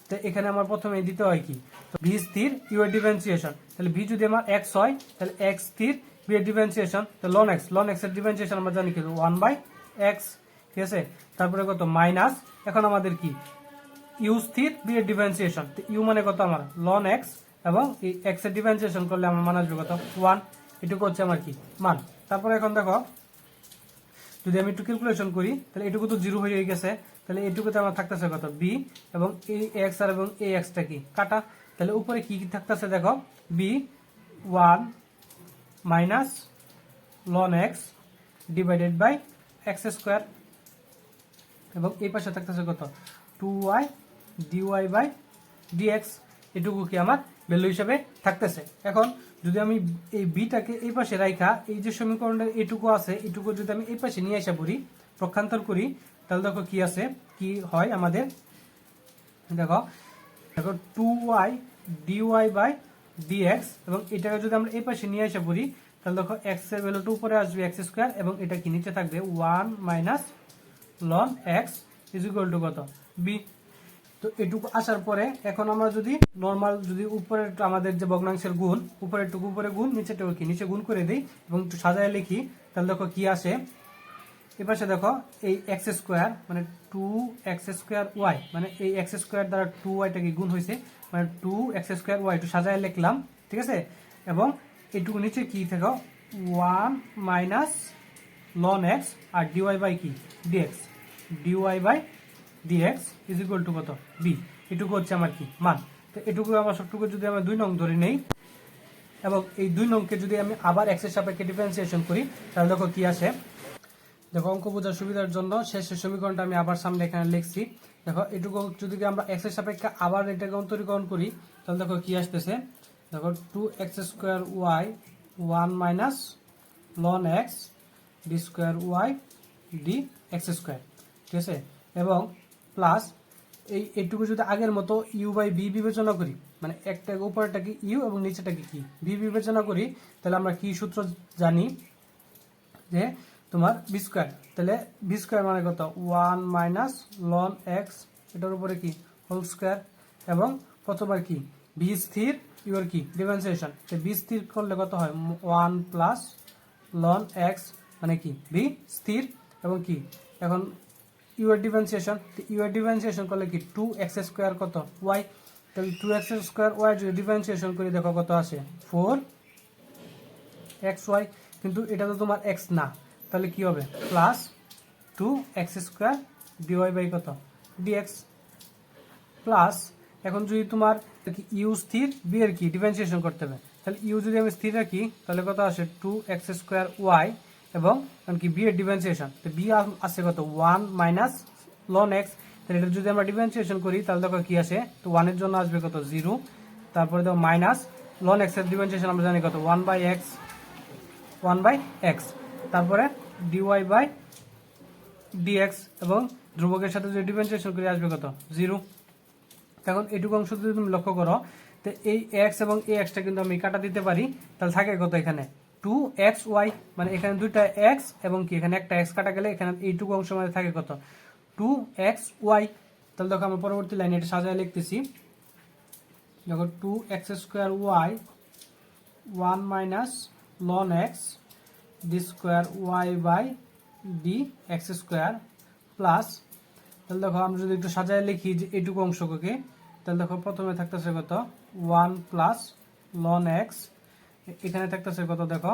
তো এখানে আমার প্রথমে দিতে হয় কি ভি স্থির ইউ এর ডিফারেন্সিয়েশন। তাহলে ভি যদি আমার এক্স হয় তাহলে এক্স স্থির বি এর ডিফারেন্সিয়েশন, তো লন এক্স এর ডিফারেন্সিয়েশন আমরা জানি কি 1/x, ঠিক আছে। তারপরে কত মাইনাস, এখন আমাদের কি ইউ স্থির বি এর ডিফারেন্সিয়েশন, তো ইউ মানে কত আমার লন এক্স এবং এই এক্স এর ডিফারেন্সিয়েশন করলে আমার মান আসবে কত 1, এটুকু হচ্ছে আমার কি মান। তারপরে এখন দেখো যদি আমি একটু ক্যালকুলেশন করি তাহলে এটুকু তো 0 হয়ে গেছে, তাহলে এটুকুতে আমার থাকতেছে কত বি এবং এই এক্স আর এবং এই এক্সটা কি কাটা, তাহলে উপরে কি থাকতেছে দেখো b 1 minus ln x divided by x square এবং এই পাশে থাকতেছে কত 2y dy বাই dx, এটুকু কি আমার ভ্যালু হিসেবে থাকতেছে। এখন যদি আমি এই বিটাকে এই পাশে রাখা এই যে সমীকরণের এটুকু আছে এটুকু যদি আমি এই পাশে নিয়ে আসা পড়ি প্রক্ষান্তর করি তাহলে দেখো কি আছে কি হয় আমাদের, দেখো 2y dy বাই dx এবং এটাকে যদি আমরা এই পাশে নিয়ে আসা পড়ি তাহলে দেখো x এর ভ্যালুটা উপরে আসবে x স্কয়ার এবং এটা কি নিচে থাকবে 1 minus loan x is equal to কত b। তো এটুকু আসার পরে এখন আমরা যদি নরমাল যদি উপরে আমাদের যে ভগ্নাংশের গুণ উপরেরটুকু উপরে গুণ নিচেটাও কি নিচে গুণ করে দিই এবং একটু সাজায় লিখি তাহলে দেখো কি আসে, এপাশে দেখো এই এক্স স্কোয়ার মানে 2x স্কোয়ার ওয়াই মানে এই এক্স স্কোয়ার দ্বারা 2y কি গুণ হয়েছে মানে 2x স্কোয়ার ওয়াই একটু সাজায় লিখলাম, ঠিক আছে। এবং এইটুকু নিচে কি থাকো 1 মাইনাস লন এক্স আর ডিওয়াই বাই কি dx, dy by dx is equal to কত বি, এটুকু হচ্ছে আমার কি মান। তো এটুকু আমার সবটুকু যদি আমি 2 নং ধরে নেই এবং এই 2 নংকে যদি আমি আবার এক্স এর সাপেক্ষে ডিফারেন্সিয়েশন করি তাহলে দেখো কি আসে। দেখো অঙ্ক বোঝার সুবিধার জন্য শেষের সমীকরণটা আমি আবার সামনে এখানে লিখছি। দেখো এটুকু যদি আমরা এক্স এর সাপেক্ষে আবার এটাকে অন্তরীকরণ করি তাহলে দেখো কি আসতেছে, দেখো 2x square y 1 minus ln x d square y d x square, ঠিক আছে। এবং প্লাস এইটুকু যদি আগের মতো ইউ বাই বি বিবেচনা করি, মানে একটা উপরেরটাকে ইউ এবং নিচেটাকে কি বি বিবেচনা করি, তাহলে আমরা কি সূত্র জানি যে তোমার বি স্কোয়ার, তাহলে বি স্কোয়ার মানে কত 1 মাইনাস লন এক্স, এটার উপরে কি হোল স্কোয়ার, এবং প্রথমবার কি বি স্থির ইউর কি ডিফারেন্সিয়েশন, তো বি স্থির করলে কত হয় 1 প্লাস লন এক্স মানে কি বি স্থির, এবং কি এখন ইউর ডিফারেন্সিয়েশন, ইউর ডিফারেন্সিয়েশন করলে কি 2x স্কোয়ার কত ওয়াই, তাহলে 2x স্কোয়ার ওয়াই যদি ডিফারেন্সিয়েশন করি দেখো কত আসে 4xy, কিন্তু এটা তো তোমার x না, তাহলে কি হবে plus 2x square d y by কত ডিএক্স, প্লাস এখন যদি তোমার ইউ স্থির বি এর কি ডিফারেন্সিয়েশন করতে হবে, তাহলে ইউ যদি আমি স্থির রাখি তাহলে কত আসে 2x স্কোয়ার ওয়াই, এবং কি বি এর ডিফারেন্সিয়েশন, তো বি আসে কত 1 মাইনাস লন এক্স, তাহলে এটা যদি আমরা ডিফারেন্সিয়েশন করি তাহলে দেখো কি আসে, তো 1 এর জন্য আসবে কত 0, তারপরে দেখো মাইনাস লন এক্স এর ডিফারেন্সিয়েশন আমরা জানি কত 1 বাই এক্স, তারপরে ডিওয়াই বাই ডিএক্স, এবং ধ্রুবকের সাথে যদি ডিফারেন্সিয়েশন করি আসবে কত 0। এখন এটুকু অংশ যদি তুমি লক্ষ্য করো, তো এই এক্স এবং এই এক্সটা কিন্তু আমি কাটা দিতে পারি, তাহলে থাকে কত এখানে 2xy, মানে এখানে দুইটা এক্স এবং কি এখানে একটা এক্স কাটা গেলে এখানে এইটুকু অংশ মধ্যে থাকে কত 2xy, তাহলে দেখো আমরা পরবর্তী লাইনে এটা সাজায় লিখতেছি, দেখো 2x square y 1 minus ln x d square y by d x square, plus তাহলে দেখো আমরা যদি একটু সাজায় লিখি যে এইটুকু অংশকে, তাহলে দেখো প্রথমে থাকতেছে কত 1 প্লাস লন এক্স, এখানে থাকতেছে কত দেখো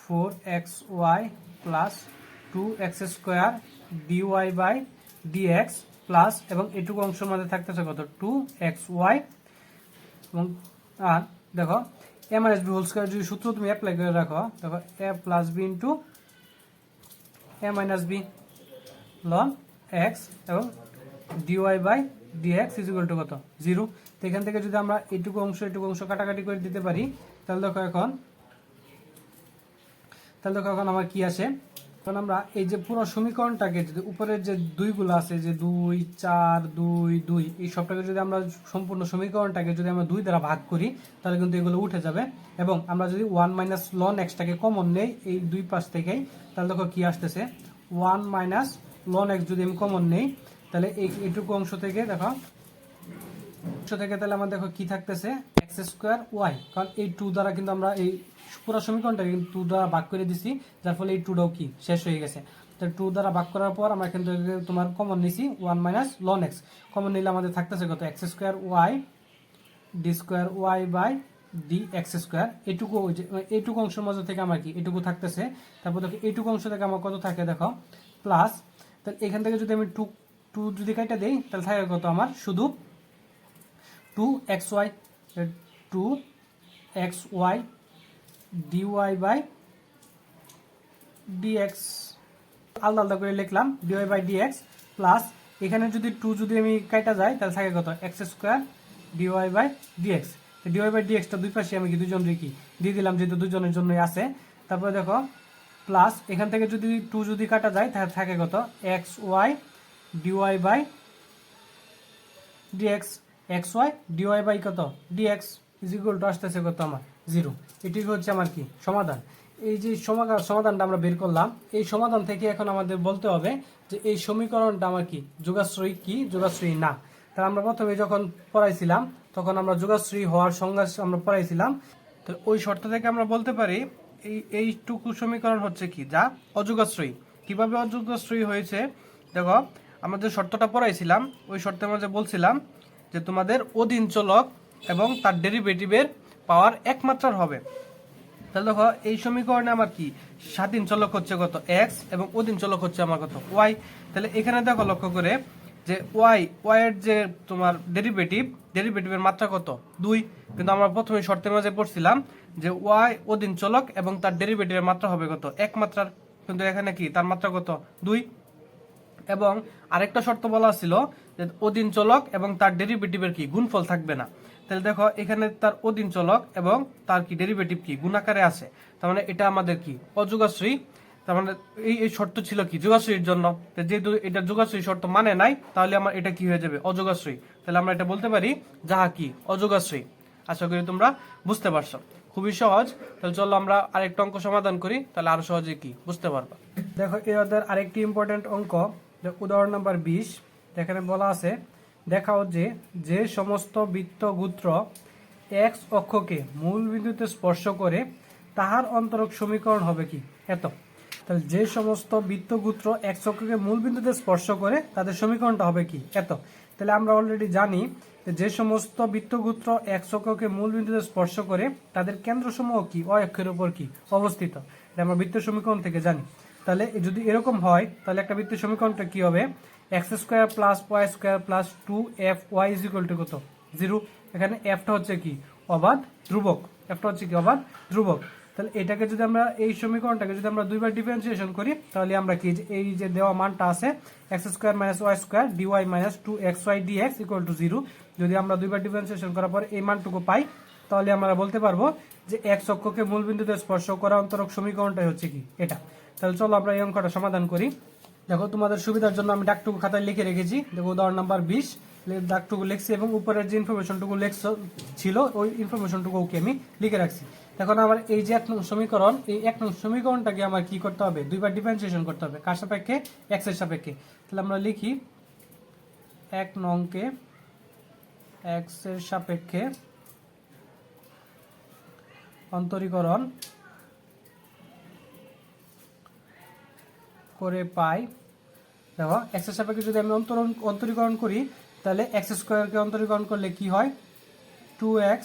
4xy plus 2x square d y by d x, plus এবং এইটুকু অংশের মধ্যে থাকতেছে কত 2xy, এবং আর দেখো a minus b whole square যদি সূত্র তুমি অ্যাপ্লাই করে রাখো, দেখো a plus b into a minus b ln x, এবং d y by dx is equal to কত 0, তো এখান থেকে যদি আমরা এইটুকু অংশ কাটাকাটি করে দিতে পারি, তাহলে দেখো এখন আমার কি আসে, তখন আমরা এই যে পুরো সমীকরণটাকে যদি উপরের যে দুইগুলো আছে যে 2 4 2 2 এই সবটাকে যদি আমরা সম্পূর্ণ সমীকরণটাকে যদি আমরা 2 দ্বারা ভাগ করি তাহলে কিন্তু এগুলো উঠে যাবে, এবং আমরা যদি 1 মাইনাস লন এক্সটাকে কমন নেই এই দুই পাশ থেকেই, তাহলে দেখো কি আসতেছে 1 মাইনাস লন এক্স যদি আমি কমন নেই, তাহলে এইটুকু অংশ থেকে দেখো তাহলে আমার দেখো কি থাকতেছে এক্স স্কোয়ার ওয়াই, কারণ এই 2 দ্বারা কিন্তু আমরা এই পুরো সমীকরণটা কিন্তু 2 দ্বারা ভাগ করে দিছি, যার ফলে এই 2টাও কি শেষ হয়ে গেছে, তো 2 দ্বারা ভাগ করার পর আমরা কিন্তু তোমার কমন নিছি 1 মাইনাস লন এক্স, কমন নিলে আমাদের থাকতেছে কত x square y d square y by d x square, এইটুকু অংশের মধ্যে থেকে আমার কি এটুকু থাকতেছে, তারপর দেখো এইটুকু অংশ থেকে আমার কত থাকে দেখো প্লাস, তাহলে এখান থেকে যদি আমি 2 যদি কাটা দেই তাহলে থাকে কত আমার শুধু 2xy dy বাই dx, আলাদা আলাদা করে লিখলাম dy বাই dx, প্লাস এখানে যদি 2 যদি আমি কাটা যায় তাহলে থাকে কত x square dy by dx, dy by dx টা দুই পাশে আমি কি দুইজন রেখি দিয়ে দিলাম যেহেতু দুজনের জন্যই আছে, তারপরে দেখো প্লাস এখান থেকে যদি 2 যদি কাটা যায় তাহলে থাকে কত xy dy by dx, xy dy by কত dx ইজ ইকুয়াল টু আসতেছে কত আমার 0, এটি হচ্ছে আমার কি সমাধান। এই যে সমাধানটা আমরা বের করলাম, এই সমাধান থেকে এখন আমাদের বলতে হবে যে এই সমীকরণটা আমার কি যোগাশ্রয়ী কি যোগাশ্রয়ী না, তাহলে আমরা প্রথমে যখন পড়াইছিলাম তখন আমরা যোগাশ্রয়ী হওয়ার সংজ্ঞা আমরা পড়াইছিলাম, তো ওই শর্ত থেকে আমরা বলতে পারি এইটুকু সমীকরণ হচ্ছে কি যা অযোগাশ্রয়ী। কিভাবে অযোগাশ্রয়ী হয়েছে দেখো, আমরা যে শর্তটা পড়াইছিলাম ওই শর্তের মধ্যে বলছিলাম যে তোমাদের অধীন চলক এবং তার ডেরিভেটিভের পাওয়ার একমাত্রার হবে, তাহলে দেখো এই সমীকরণে আমার কি স্বাধীন চলক হচ্ছে কত x এবং অধীন চলক হচ্ছে আমার কত y, তাহলে এখানে দেখো লক্ষ্য করে যে y এর যে তোমার ডেরিভেটিভের মাত্রা কত 2, কিন্তু আমরা প্রথমে শর্তের মাঝে পড়ছিলাম যে y অধীন চলক এবং তার ডেরিভেটিভের মাত্রা হবে কত এক মাত্রার, কিন্তু এখানে কি তার মাত্রা কত 2, এবং আরেকটা শর্ত বলা ছিল যে অধীন চলক এবং তার ডেরিভেটিভের কি গুণফল থাকবে না, তাহলে দেখো এখানে তার অধীন চলক এবং তার কি ডেরিভেটিভ কি গুণ আকারে আছে, তার মানে এটা আমাদের কি অযোগাশ্রয়ী। তার মানে এই শর্ত ছিল কি যোগাশ্রয়ীর জন্য, যেহেতু এটা যোগাশ্রয়ী শর্ত মানে নাই, তাহলে আমার এটা কি হয়ে যাবে অযোগাশ্রয়ী। তাহলে আমরা এটা বলতে পারি যাহা কি অযোগাশ্রয়ী। আশা করি তোমরা বুঝতে পারছো, খুবই সহজ। তাহলে চলো আমরা আরেকটা অঙ্ক সমাধান করি, তাহলে আরো সহজে কি বুঝতে পারবা। দেখো এই অধ্যায়ের আরেকটি ইম্পর্টেন্ট অঙ্ক, উদাহরণ নাম্বার 20। এখানে বলা আছে দেখাও যে যে সমস্ত বৃত্তগুত্র এক্স অক্ষকে মূল বিন্দুতে স্পর্শ করে তাহার অন্তরক সমীকরণ হবে কি এত। তাহলে যে সমস্ত বৃত্তগুত্র এক্স অক্ষকে মূল বিন্দুতে স্পর্শ করে তাদের সমীকরণটা হবে কি এত। তাহলে আমরা অলরেডি জানি যে সমস্ত বৃত্তগুত্র এক্স অক্ষকে মূল বিন্দুতে স্পর্শ করে তাদের কেন্দ্রসমূহ কি অ অক্ষের উপর কি অবস্থিত, এটা আমরা বৃত্তের সমীকরণ থেকে জানি। তাহলে যদি এরকম হয় তাহলে একটা বৃত্তের সমীকরণটা কি হবে, x square plus y square plus 2f(y) = কত 0। এখানে এফটা হচ্ছে কি অবাধ ধ্রুবক, এফটা হচ্ছে কি অবাধ ধ্রুবক। তাহলে এটাকে যদি আমরা এই সমীকরণটাকে যদি আমরা দুইবার ডিফারেন্সিয়েশন করি তাহলে আমরা কি এই যে দেওয়া মানটা আছে x² - y² dy - 2xy dx = 0, যদি আমরা দুইবার ডিফারেন্সিয়েশন করার পর এই মানটুকু পাই তাহলে আমরা বলতে পারবো যে x অক্ষকে মূল বিন্দুতে স্পর্শ করা অন্তরক সমীকরণটাই হচ্ছে কি এটা। তাহলে চলো আমরা এই অঙ্কটা সমাধান করি। দেখো তোমাদের সুবিধার জন্য আমি দাগটুকু খাতায় লিখে রেখেছি। দেখো উদাহরণ নাম্বার 20 দাগটুকু লিখছি এবং উপরের যে ইনফরমেশনটুকু ছিল ওই ইনফরমেশনটুকু আমি লিখে রাখছি। এখন আমার এই যে 1 নং সমীকরণ, এই 1 নং সমীকরণটাকে আমার কি করতে হবে, দুইবার ডিফারেন্সিয়েশন করতে হবে। কার সাপেক্ষে, x এর সাপেক্ষে। তাহলে আমরা লিখি 1 নংকে x এর সাপেক্ষে অন্তরীকরণ করে পাই। দেখো x এর সাপেক্ষে যদি আমি অন্তরীকরণ করি তাহলে x² কে অন্তরীকরণ করলে কি হয় 2x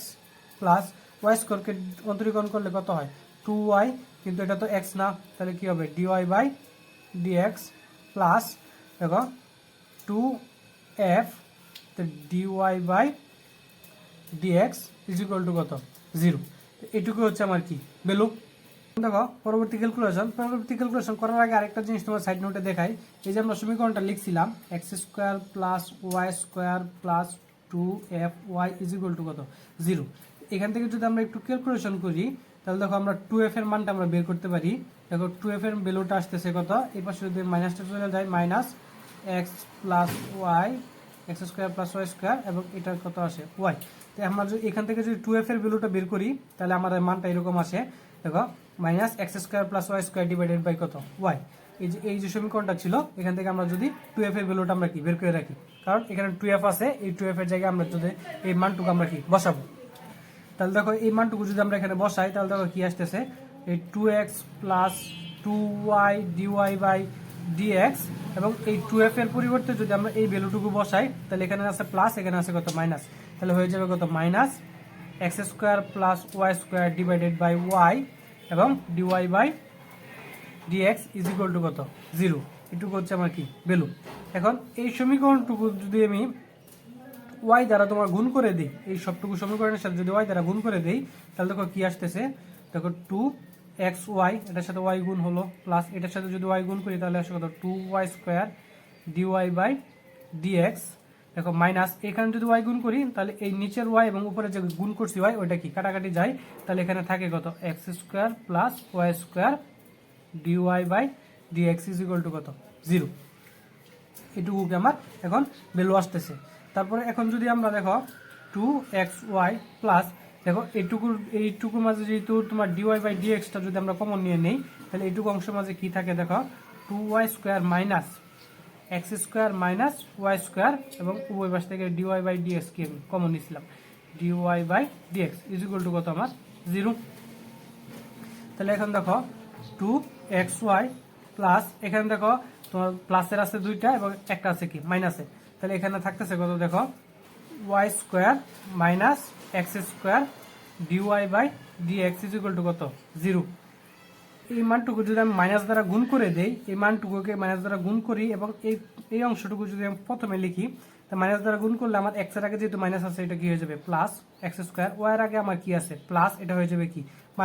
প্লাস y² কে অন্তরীকরণ করলে কত হয় 2y, কিন্তু এটা তো x না, তাহলে কি হবে dy/dx প্লাস দেখো 2f dy/dx = কত 0। এটুকু হচ্ছে আমার কি ভ্যালু। দেখো পরবর্তী ক্যালকুলেশন করার আগে আরেকটা জিনিস তোমার সাইড নোটে দেখাই। এই যে আমরা সমীকরণটা লিখছিলাম x² + y² + 2fy = কত 0। এখান থেকে যদি আমরা একটু ক্যালকুলেশন করি তাহলে দেখো আমরা 2f এর মানটা আমরা বের করতে পারি। দেখো 2f এর ভ্যালুটা আসতেছে কত, এই পাশে যদি মাইনাসটা চলে যায় -x + y x² + y² এবং এটা কত আসে y। তো আমরা যদি এখান থেকে যদি 2f এর ভ্যালুটা বের করি তাহলে আমাদের মানটা এরকম আসে, দেখো -x² + y² ডিভাইডেড বাই কত y। এই যে সমীকরণটা ছিল এখান থেকে আমরা যদি 2f এর ভ্যালুটা আমরা কি বের করে রাখি, কারণ এখানে 2f আছে, এই 2f এর জায়গায় আমরা যদি এই মানটুকু আমরা কি বসাবো। তাহলে দেখো এই মানটুকু যদি আমরা এখানে বসাই তাহলে দেখো কি আসতেছে, এই 2x + 2y dy/dx এবং এই 2f এর পরিবর্তে যদি আমরা এই ভ্যালুটুকু বসাই তাহলে এখানে আছে প্লাস, এখানে আছে কত মাইনাস, তাহলে হয়ে যাবে কত -x² + y² divided by y এবং dy/dx = কত 0। এটুকু হচ্ছে আমার কি ভ্যালু। এখন এই সমীকরণটুকু যদি আমি y দ্বারা তোমার গুণ করে দিই, এই সবটুকু সমীকরণের সাথে যদি y দ্বারা গুণ করে দেই তাহলে দেখো কি আসতেছে, দেখো 2xy এটার সাথে y গুণ হলো প্লাস এটার সাথে যদি y গুণ করি তাহলে আসে কত 2y² dy/dx। দেখো মাইনাস এখানে যদি y গুণ করি তাহলে এই নিচের y এবং উপরে যে গুণ করছি y ওইটা কি কাটাকাটি যায়, তাহলে এখানে থাকে কত x² + y² dy/dx = কত 0। এটুকু আমার এখন ভ্যালু আসতেছে। তারপরে এখন যদি আমরা দেখো 2xy প্লাস দেখো এইটুকুর মাঝে যেহেতু তোমার dy/dx-টা যদি আমরা কমন নিয়ে নেই তাহলে এইটুকু অংশের মাঝে কি থাকে দেখো 2y² - x² - y² এবং উভয় পাশ থেকে dy/dx কে কমন নিছিলাম, dy/dx = কত আমার 0। তাহলে এখন দেখো 2xy প্লাস এখানে দেখো তোমার প্লাসের আছে দুইটা এবং একটা আছে কি মাইনাসে, তাহলে এখানে থাকতেছে কত দেখো y² - x² dy/dx = কত 0। এই মানটুকু যদি আমি মাইনাস দ্বারা গুণ করে দেই, এই মানটুকুকে মাইনাস দ্বারা গুণ করি এবং এই অংশটুকু যদি আমি প্রথমে লিখি তা মাইনাস দ্বারা গুণ করলে আমার x এর আগে যেহেতু মাইনাস আছে এটা কি হয়ে যাবে প্লাস x², y এর আগে আমার কি আছে প্লাস, এটা হয়ে যাবে কি -y²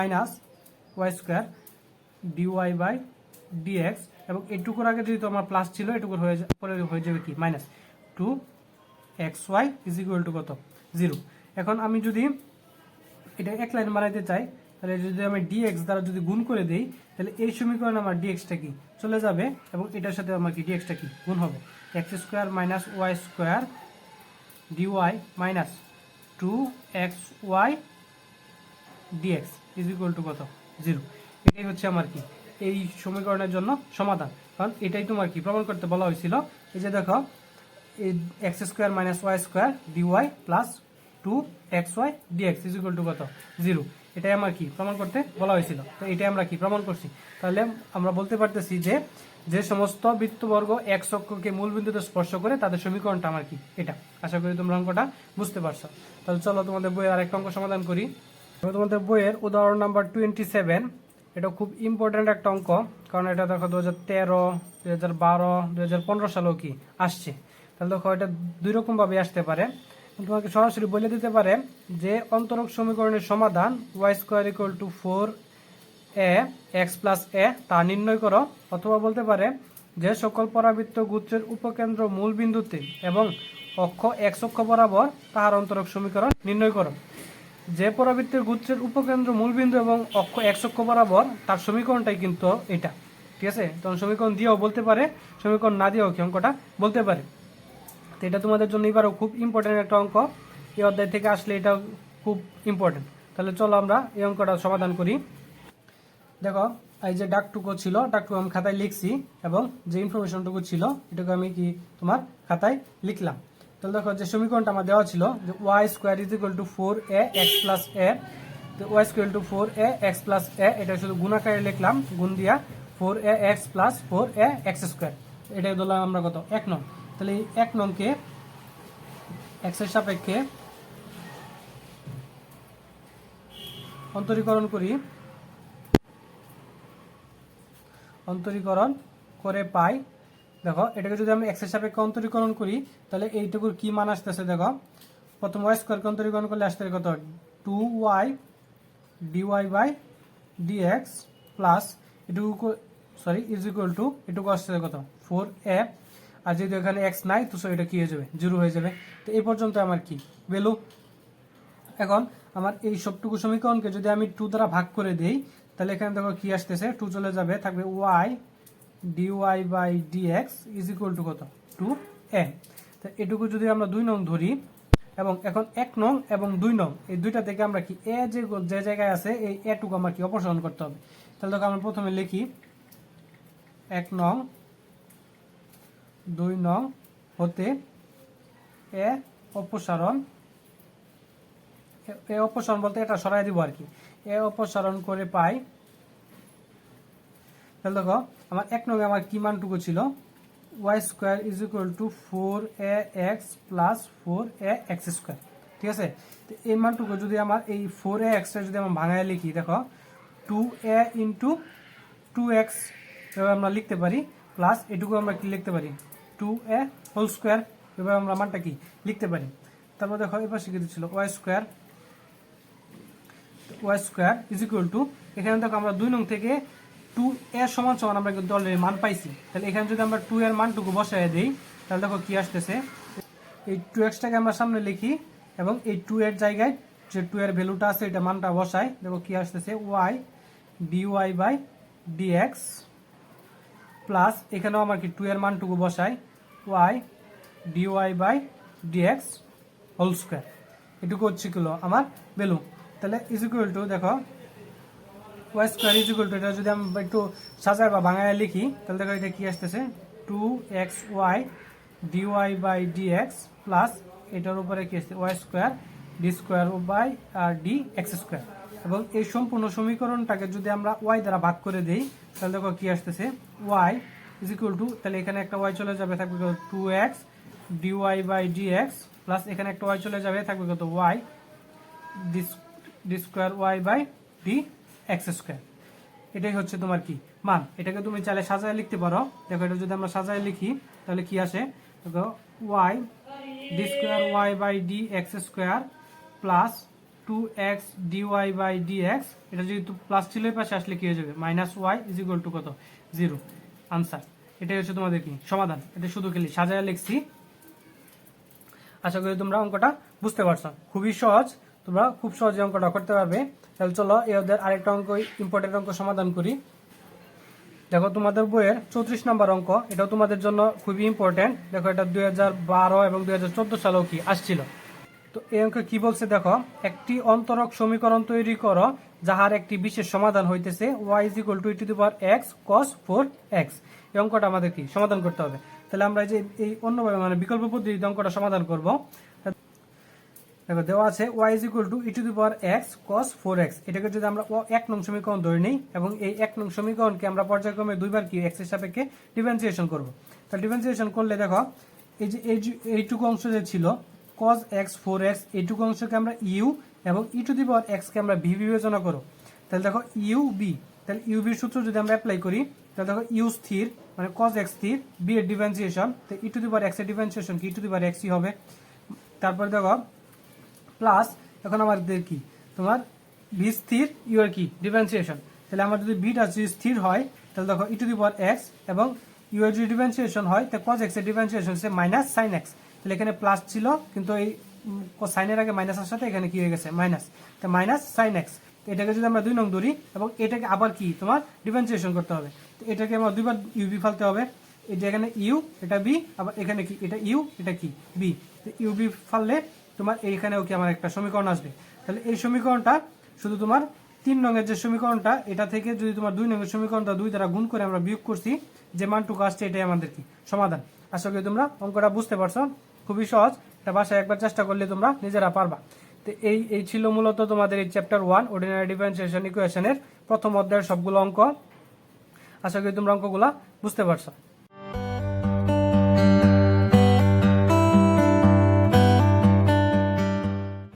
dy/dx এবং এইটুকুর আগে যেহেতু আমার প্লাস ছিল এটুকুর পরে হয়ে যাবে কি -2xy = কত 0। এখন আমি যদি এটা এক লাইন বানাইতে চাই তাহলে যদি আমি ডিএক্স দ্বারা যদি গুণ করে দেই তাহলে এই সমীকরণে আমার ডিএক্সটা কি চলে যাবে এবং এটার সাথে আমার কি ডিএক্সটা কি গুণ হবে x square minus y square d y minus 2xy d x is equal to কত 0। এটাই হচ্ছে আমার কি এই সমীকরণের জন্য সমাধান, কারণ এটাই তোমার কি প্রমাণ করতে বলা হয়েছিল। এই যে দেখো x square minus y square d y plus 2xy d x is equal to কত 0, এটাই আমার কি প্রমাণ করতে বলা হয়েছিল। তো এটাই আমরা কি প্রমাণ করছি। তাহলে আমরা বলতে পারতেছি যে যে সমস্ত বৃত্তবর্গ এক্স অক্ষকে মূল বিন্দুতে স্পর্শ করে তাদের সমীকরণটা আমার কি এটা। আশা করি তোমরা অঙ্কটা বুঝতে পারছো। তাহলে চলো তোমাদের বইয়ের আরেকটা অঙ্ক সমাধান করি। তোমাদের বইয়ের উদাহরণ নাম্বার 27, এটা খুব ইম্পর্টেন্ট একটা অঙ্ক, কারণ এটা দেখো 2013, 2012, 2015 সালেও কি আসছে। তাহলে দেখো এটা দুই রকম ভাবে আসতে পারে। তোমাকে সরাসরি বলে দিতে পারে যে অন্তরক সমীকরণের সমাধান y square equal to 4a x plus a তা নির্ণয় করো, অথবা বলতে পারে যে সকল পরাবৃত্ত গুচ্ছের উপকেন্দ্র মূল বিন্দুতে এবং অক্ষ এক্স অক্ষ বরাবর তাহার অন্তরক সমীকরণ নির্ণয় করো। যে পরাবৃত্তের গুচ্ছের উপকেন্দ্র মূলবিন্দু এবং অক্ষ এক্স অক্ষ বরাবর তার সমীকরণটাই কিন্তু এটা। ঠিক আছে, তখন সমীকরণ দিয়েও বলতে পারে, সমীকরণ না দিয়েও কি অঙ্কটা বলতে পারে। তো এটা তোমাদের জন্য এবারও খুব ইম্পর্টেন্ট একটা অঙ্ক, এই অধ্যায় থেকে আসলে এটা খুব ইম্পর্টেন্ট। তাহলে চলো আমরা এই অঙ্কটা সমাধান করি। দেখো এই যে ডাকটুকু ছিল, ডাকটুকু আমি খাতায় লিখছি এবং যে ইনফরমেশনটুকু ছিল এটুকু আমি কি তোমার খাতায় লিখলাম। তাহলে দেখো যে সমীকরণটা আমার দেওয়া ছিল যে y square is equal to 4a x plus a, তো y square to 4a x plus a, এটা শুধু গুণাকারে লিখলাম, গুণ দিয়া 4a x plus 4a x square, এটাই ধরলাম আমরা কত 1 নং। তাহলে এই 1 নংকে এক্স এর সাপেক্ষে অন্তরীকরণ করি, অন্তরীকরণ করে পাই। দেখো এটাকে যদি আমি এক্স এর সাপেক্ষে অন্তরীকরণ করি তাহলে এইটুকুর কি মান আসতেছে, দেখো প্রথম ওয়াই স্কোয়ারকে অন্তরীকরণ করলে আসতে কত 2y d y by d x plus এটুকু সরি ইজ ইকুয়াল টু এটুকু আসছে কত 4a, আর যেহেতু এখানে এক্স নাই তো এটা কি হয়ে যাবে 0 হয়ে যাবে। তো এই পর্যন্ত আমার কি ভ্যালু। এখন আমার এই সবটুকু সমীকরণকে যদি আমি 2 দ্বারা ভাগ করে দেই তাহলে এখানে দেখো কি আসতেছে 2 চলে যাবে, থাকবে y d y by dx is equal to কত 2a। তো এটুকু যদি আমরা 2 নং ধরি এবং এখন 1 নং এবং 2 নং এই দুইটা থেকে আমরা কি এ যে জায়গায় আছে এই এটুকু আমরা কি অপসারণ করতে হবে। তাহলে দেখো আমরা প্রথমে লিখি 1 নং 2 নং হতে এ অপসারণ, এ অপসারণ বলতে এটা সরাই দিব আর কি, এ অপসারণ করে পাই। তাহলে দেখো আমার 1 নং আমার কি মানটুকু ছিল y square is equal to 4a x plus 4a x square. ঠিক আছে, তো এই মানটুকু যদি আমার এই 4a এক্সটা যদি আমরা ভাঙায় লিখি, দেখো 2a ইন্টু 2x এভাবে আমরা লিখতে পারি, প্লাস এটুকু আমরা কি লিখতে পারি 2a হোল স্কোয়ার, এভাবে আমরা মানটা কি লিখতে পারি। তারপর দেখো এবার শিখে দিচ্ছিল y square is equal to, এখানে দেখো আমরা 2 নং থেকে 2 এর সমান সমান আমরা কিন্তু অলরেডি মান পাইছি। তাহলে এখানে যদি আমরা 2 এর মানটুকু বসায় দেই তাহলে দেখো কি আসতেছে, এই 2x-টাকে আমরা সামনে লিখি এবং এই 2 এর জায়গায় যে 2 এর ভ্যালুটা আছে এটা মানটা বসাই, দেখো কি আসতেছে y dy by dx plus এখানেও আমার কি 2 এর মানটুকু বসাই y dy by dx whole square, এটুকু হচ্ছে কিলো আমার ভ্যালু। তাহলে ইজ ইকুয়াল টু দেখো y square is equal to, এটা যদি আমি একটু সাজায় বা বাংলায় লিখি তাহলে দেখো এটা কি আসতেছে 2xy dy by d x plus এটার উপরে কি আসছে y square d square by আর ডি এক্স স্কোয়ার। এবং এই সম্পূর্ণ সমীকরণটাকে যদি আমরা ওয়াই দ্বারা ভাগ করে দিই তাহলে দেখো কি আসতেছে ওয়াই ইজ ইকুয়াল টু, তাহলে এখানে একটা ওয়াই চলে যাবে, থাকবে 2x d y by d x plus এখানে একটা ওয়াই চলে যাবে, থাকবে কত y d square y by d x square. এটাই হচ্ছে তোমার কি মান। এটাকে তুমি চাইলে সাজায় লিখতে পারো। দেখো এটা যদি আমরা সাজায় লিখি তাহলে কি আসে, দেখো y d square y by d x square plus 2x d y by d x, এটা যেহেতু প্লাস ছিল এই পাশে আসলে কি হয়ে যাবে minus y is equal to কত 0। আনসার এটাই হচ্ছে তোমাদের কি সমাধান। এটা শুধু খালি সাজায় লিখছি। আশা করি তোমরা অঙ্কটা বুঝতে পারছো, খুবই সহজ। তোমরা খুব সহজে অঙ্কটা করতে পারবে। তাহলে চলো এদের আরেকটা অঙ্ক, ইম্পর্টেন্ট অঙ্ক সমাধান করি। দেখো তোমাদের বইয়ের 34 নম্বর অঙ্ক, এটাও তোমাদের জন্য খুবই ইম্পর্টেন্ট। দেখো এটা 2012 এবং 2014 সালেও কি আসছিল। তো এই অঙ্কে কি বলছে দেখো, একটি অন্তরক সমীকরণ তৈরি করো যাহার একটি বিশেষ সমাধান হইতেছে y = e⁻x cos 4x। এই অঙ্কটা আমাদের কি সমাধান করতে হবে। তাহলে আমরা যে এই অন্যভাবে মানে বিকল্প পদ্ধতিতে অঙ্কটা সমাধান করব। দেখো দেওয়া আছে y = e⁻x cos 4x। এটাকে যদি আমরা 1 নং সমীকরণ ধরে নিই এবং এই 1 নং সমীকরণকে আমরা পর্যায়ক্রমে দুইবার কি x এর সাপেক্ষে ডিফারেন্সিয়েশন করব। তাহলে ডিফারেন্সিয়েশন করলে দেখো এই যে এইটুকু অংশ যে ছিল cos x 4x, এইটুকু অংশকে আমরা u এবং e⁻x কে আমরা v বিবেচনা করব। তাহলে দেখো u b, তাহলে u b এর সূত্র যদি আমরা অ্যাপ্লাই করি তাহলে দেখো u স্থির মানে cos x স্থির, b এর ডিফারেন্সিয়েশন, তো e⁻x এর ডিফারেন্সিয়েশন কি e⁻x ই হবে। তারপরে দেখো প্লাস, এখন আমাদের কি তোমার v স্থির, u এর কি ডিফারেন্সিয়েশন। তাহলে আমার যদি bটা যদি স্থির হয় তাহলে দেখো e⁻x এবং u এর যদি ডিফারেন্সিয়েশন হয় তাহলে cos x এর ডিফারেন্সিয়েশন হচ্ছে -sin x। তাহলে এখানে প্লাস ছিল কিন্তু এই সাইনের আগে মাইনাসের সাথে এখানে কি হয়ে গেছে মাইনাস, তো -sin x। এটাকে যদি আমরা 2 নং ধরি এবং এটাকে আবার কি তোমার ডিফারেন্সিয়েশন করতে হবে, তো এটাকে আমরা দুইবার ইউবি ফেলতে হবে। এটা এখানে ইউ, এটা বি, আবার এখানে কি এটা ইউ, এটা কি বি, তো ইউবি ফাললে তোমার এইখানেও কি আমার একটা সমীকরণ আসবে। তাহলে এই সমীকরণটা শুধু তোমার 3 নংয়ের যে সমীকরণটা, এটা থেকে যদি তোমার 2 নংয়ের সমীকরণটা 2 দ্বারা গুণ করে আমরা বিয়োগ করছি, যে মানটুকু আসছে এটাই আমাদের কি সমাধান। আশা করি তোমরা অঙ্কটা বুঝতে পারছো, খুবই সহজ। এটা বাসায় একবার চেষ্টা করলে তোমরা নিজেরা পারবা। তো এই ছিল মূলত তোমাদের এই চ্যাপ্টার 1 অর্ডিনারি ডিফারেন্সিয়েশন ইকুয়েশনের প্রথম অধ্যায়ের সবগুলো অঙ্ক। আশা করি তোমরা অঙ্কগুলা বুঝতে পারছো।